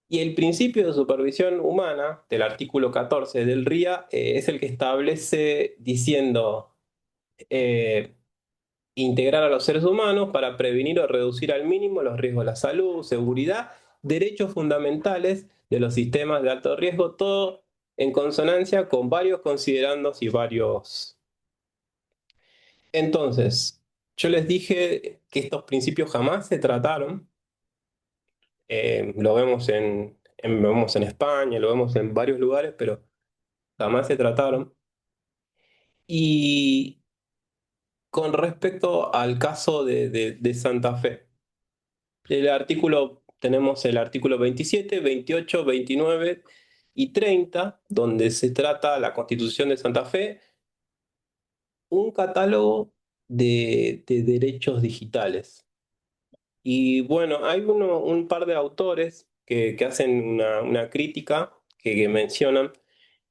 S1: Y el principio de supervisión humana, del artículo 14 del RIA, es el que establece diciendo integrar a los seres humanos para prevenir o reducir al mínimo los riesgos de la salud, seguridad, derechos fundamentales de los sistemas de alto riesgo, todo en consonancia con varios considerandos y varios. Entonces, yo les dije que estos principios jamás se trataron. Lo vemos lo vemos en España, lo vemos en varios lugares, pero jamás se trataron. Y con respecto al caso de Santa Fe, tenemos el artículo 27, 28, 29 y 30, donde se trata la Constitución de Santa Fe, un catálogo de derechos digitales. Y bueno, hay un par de autores que hacen una crítica que mencionan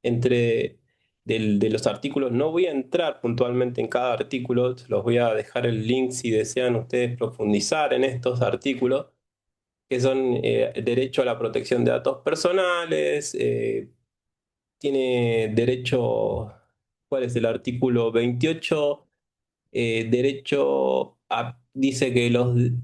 S1: entre de los artículos. No voy a entrar puntualmente en cada artículo, se los voy a dejar el link si desean ustedes profundizar en estos artículos, que son derecho a la protección de datos personales, tiene derecho, ¿cuál es el artículo 28? Dice que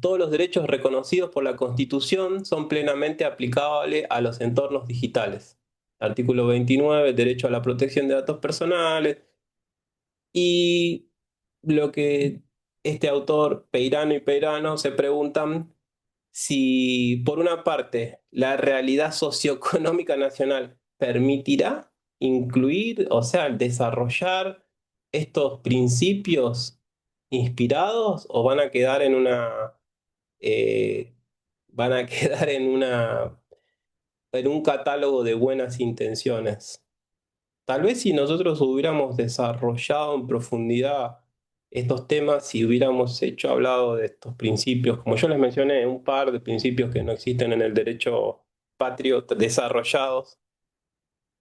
S1: todos los derechos reconocidos por la Constitución son plenamente aplicables a los entornos digitales. Artículo 29, derecho a la protección de datos personales. Y lo que este autor, Peirano y Peirano, se preguntan si, por una parte, la realidad socioeconómica nacional permitirá incluir, o sea, desarrollar estos principios inspirados o van a quedar eh, van a quedar en un catálogo de buenas intenciones. Tal vez si nosotros hubiéramos desarrollado en profundidad estos temas, si hubiéramos hablado de estos principios, como yo les mencioné, un par de principios que no existen en el derecho patrio desarrollados,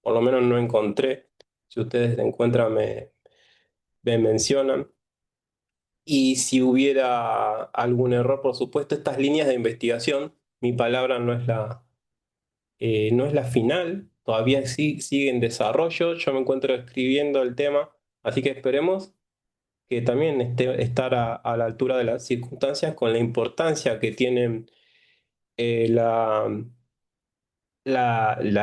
S1: por lo menos no encontré. Si ustedes encuentran, me mencionan. Y si hubiera algún error, por supuesto, estas líneas de investigación, mi palabra no es la final, todavía sigue en desarrollo, yo me encuentro escribiendo el tema, así que esperemos que también estar a la altura de las circunstancias con la importancia que tienen la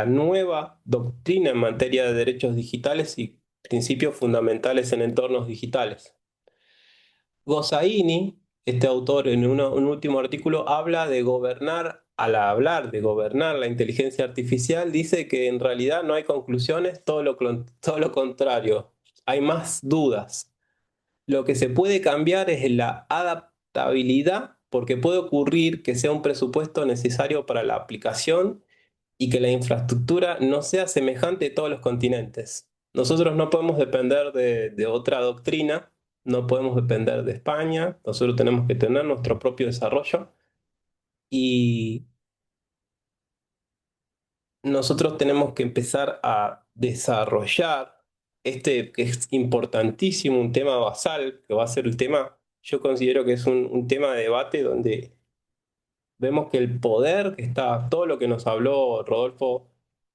S1: nueva doctrina en materia de derechos digitales y principios fundamentales en entornos digitales. Gossaini, este autor, en un último artículo, habla de gobernar. Al hablar de gobernar la inteligencia artificial, dice que en realidad no hay conclusiones, todo lo contrario, hay más dudas. Lo que se puede cambiar es la adaptabilidad, porque puede ocurrir que sea un presupuesto necesario para la aplicación y que la infraestructura no sea semejante a todos los continentes. Nosotros no podemos depender de otra doctrina, no podemos depender de España, nosotros tenemos que tener nuestro propio desarrollo y nosotros tenemos que empezar a desarrollar este que es importantísimo, un tema basal, que va a ser el tema, yo considero que es un tema de debate donde vemos que el poder que está, todo lo que nos habló Rodolfo,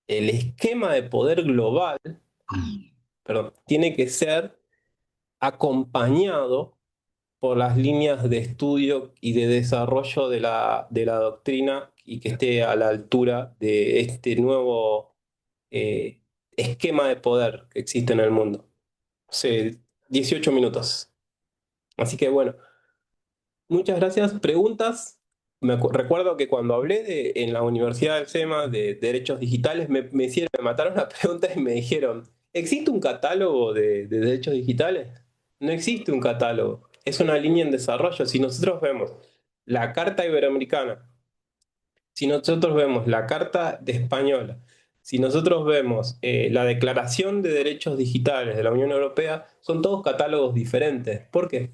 S1: el esquema de poder global, perdón, tiene que ser acompañado por las líneas de estudio y de desarrollo de la doctrina y que esté a la altura de este nuevo eh, esquema de poder que existe en el mundo. Hace 18 minutos. Así que bueno, muchas gracias. ¿Preguntas? Recuerdo que cuando hablé en la Universidad del SEMA de derechos digitales, me mataron la pregunta y me dijeron, ¿existe un catálogo de derechos digitales? No existe un catálogo, es una línea en desarrollo. Si nosotros vemos la Carta Iberoamericana, si nosotros vemos la Carta de Española, si nosotros vemos la Declaración de Derechos Digitales de la Unión Europea, son todos catálogos diferentes. ¿Por qué?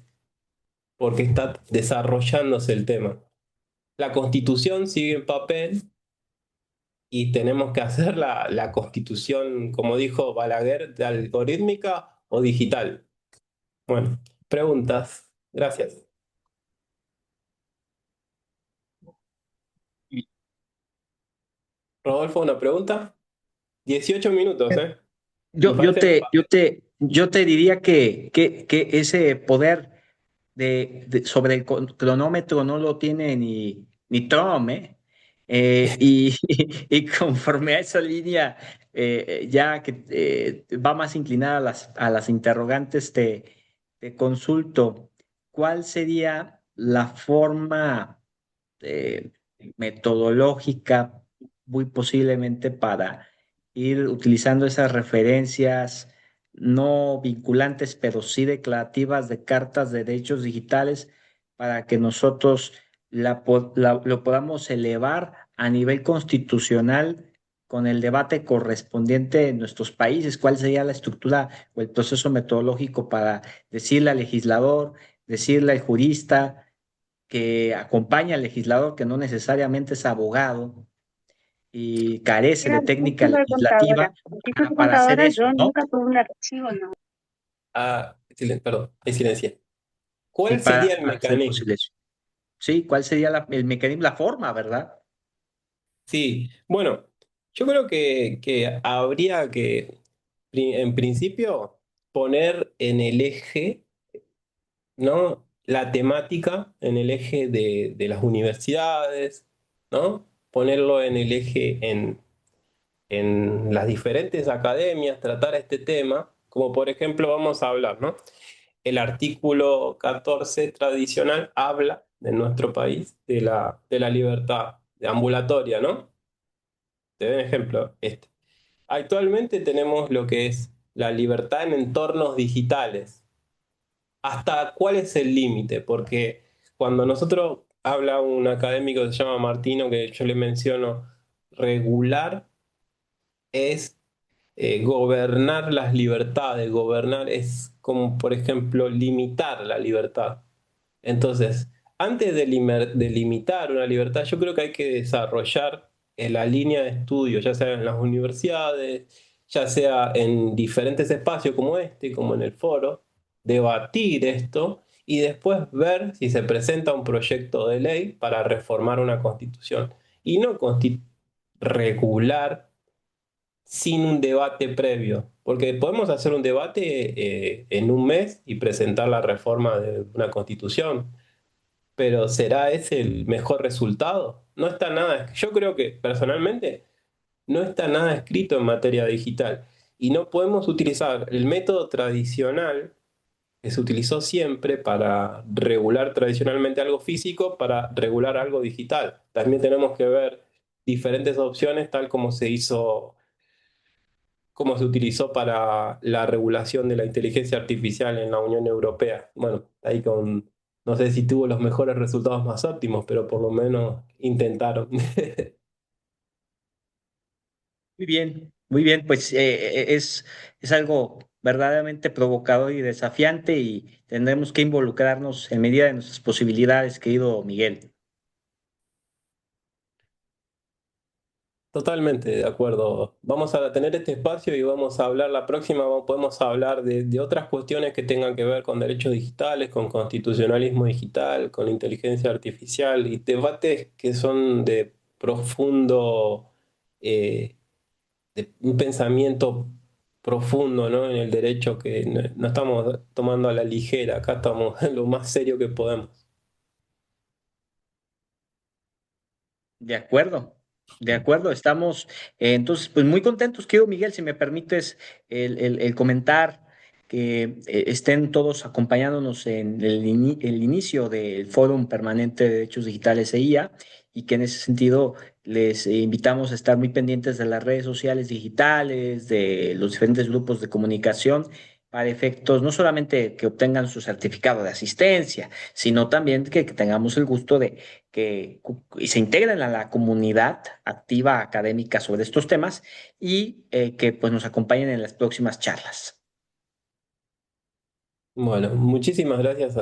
S1: Porque está desarrollándose el tema. La Constitución sigue en papel y tenemos que hacer la Constitución, como dijo Balaguer, de algorítmica o digital. Bueno, preguntas. Gracias. Rodolfo, ¿una pregunta? 18 minutos, ¿eh? Me
S2: Yo, yo
S1: parece.
S2: te, yo te, yo te diría que ese poder sobre el cronómetro no lo tiene ni Trump, ¿eh? Y, y conforme a esa línea, ya que va más inclinada a las interrogantes, te consulto, ¿cuál sería la forma eh, metodológica, muy posiblemente para ir utilizando esas referencias no vinculantes, pero sí declarativas de cartas de derechos digitales para que nosotros lo podamos elevar a nivel constitucional con el debate correspondiente en nuestros países? ¿Cuál sería la estructura o el proceso metodológico para decirle al legislador, decirle al jurista? que acompaña al legislador, que no necesariamente es abogado y carece
S4: Mira,
S2: de
S4: yo
S2: técnica
S4: soy contadora.
S2: legislativa
S4: Yo soy
S2: para hacer
S4: contadora,
S2: eso,
S4: yo
S2: ¿no?
S4: nunca tuve un archivo, ¿no?
S1: Perdón, hay silencio.
S2: Sí,
S1: ¿Cuál sería el
S2: para hacer
S1: mecanismo?
S2: posible eso. Sí, ¿cuál sería el mecanismo, la forma, verdad?
S1: Sí, bueno, yo creo que habría que, en principio, poner en el eje, ¿no? La temática en el eje de las universidades, ¿no? Ponerlo en el eje en las diferentes academias, tratar este tema, como por ejemplo vamos a hablar, ¿no? El artículo 14 tradicional habla en nuestro país de la libertad de ambulatoria, ¿no? Te doy un ejemplo, este. Actualmente tenemos lo que es la libertad en entornos digitales. ¿Hasta cuál es el límite? Porque cuando nosotros habla un académico que se llama Martino, que yo le menciono, regular es gobernar las libertades. Gobernar es como, por ejemplo, limitar la libertad. Entonces, antes de limitar una libertad, yo creo que hay que desarrollar en la línea de estudio, ya sea en las universidades, ya sea en diferentes espacios como este, como en el foro, debatir esto y después ver si se presenta un proyecto de ley para reformar una constitución. Y no regular sin un debate previo, porque podemos hacer un debate en un mes y presentar la reforma de una constitución, pero ¿será ese el mejor resultado? No está nada, yo creo que personalmente no está nada escrito en materia digital y no podemos utilizar el método tradicional que se utilizó siempre para regular tradicionalmente algo físico para regular algo digital. También tenemos que ver diferentes opciones tal como se hizo, cómo se utilizó para la regulación de la inteligencia artificial en la Unión Europea. Bueno, ahí no sé si tuvo los mejores resultados más óptimos, pero por lo menos intentaron.
S2: Muy bien, pues es algo verdaderamente provocador y desafiante y tendremos que involucrarnos en medida de nuestras posibilidades, querido Miguel.
S1: Totalmente de acuerdo. Vamos a tener este espacio y vamos a hablar la próxima, podemos hablar de otras cuestiones que tengan que ver con derechos digitales, con constitucionalismo digital, con inteligencia artificial y debates que son de profundo, eh, de un pensamiento profundo, ¿no? En el derecho que no estamos tomando a la ligera, acá estamos en lo más serio que podemos.
S2: De acuerdo, de acuerdo, estamos entonces pues muy contentos, querido Miguel, si me permites el comentar que estén todos acompañándonos en el inicio del Fórum Permanente de Derechos Digitales EIA y que en ese sentido les invitamos a estar muy pendientes de las redes sociales digitales, de los diferentes grupos de comunicación para efectos no solamente que obtengan su certificado de asistencia, sino también que tengamos el gusto de y se integren a la comunidad activa académica sobre estos temas y que pues nos acompañen en las próximas charlas.
S1: Bueno, muchísimas gracias,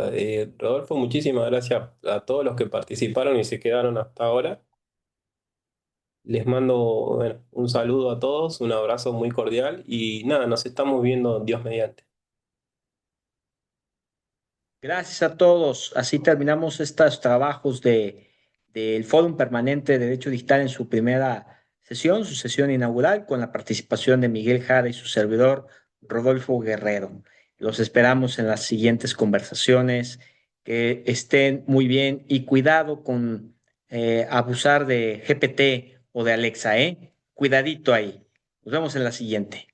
S1: Rodolfo, muchísimas gracias a todos los que participaron y se quedaron hasta ahora. Les mando, bueno, un saludo a todos, un abrazo muy cordial y nada, nos estamos viendo Dios mediante.
S2: Gracias a todos. Así terminamos estos trabajos del Fórum Permanente de Derecho Digital en su primera sesión, su sesión inaugural, con la participación de Miguel Jara y su servidor Rodolfo Guerrero. Los esperamos en las siguientes conversaciones. Que estén muy bien y cuidado con abusar de GPT o de Alexa, ¿eh? Cuidadito ahí. Nos vemos en la siguiente.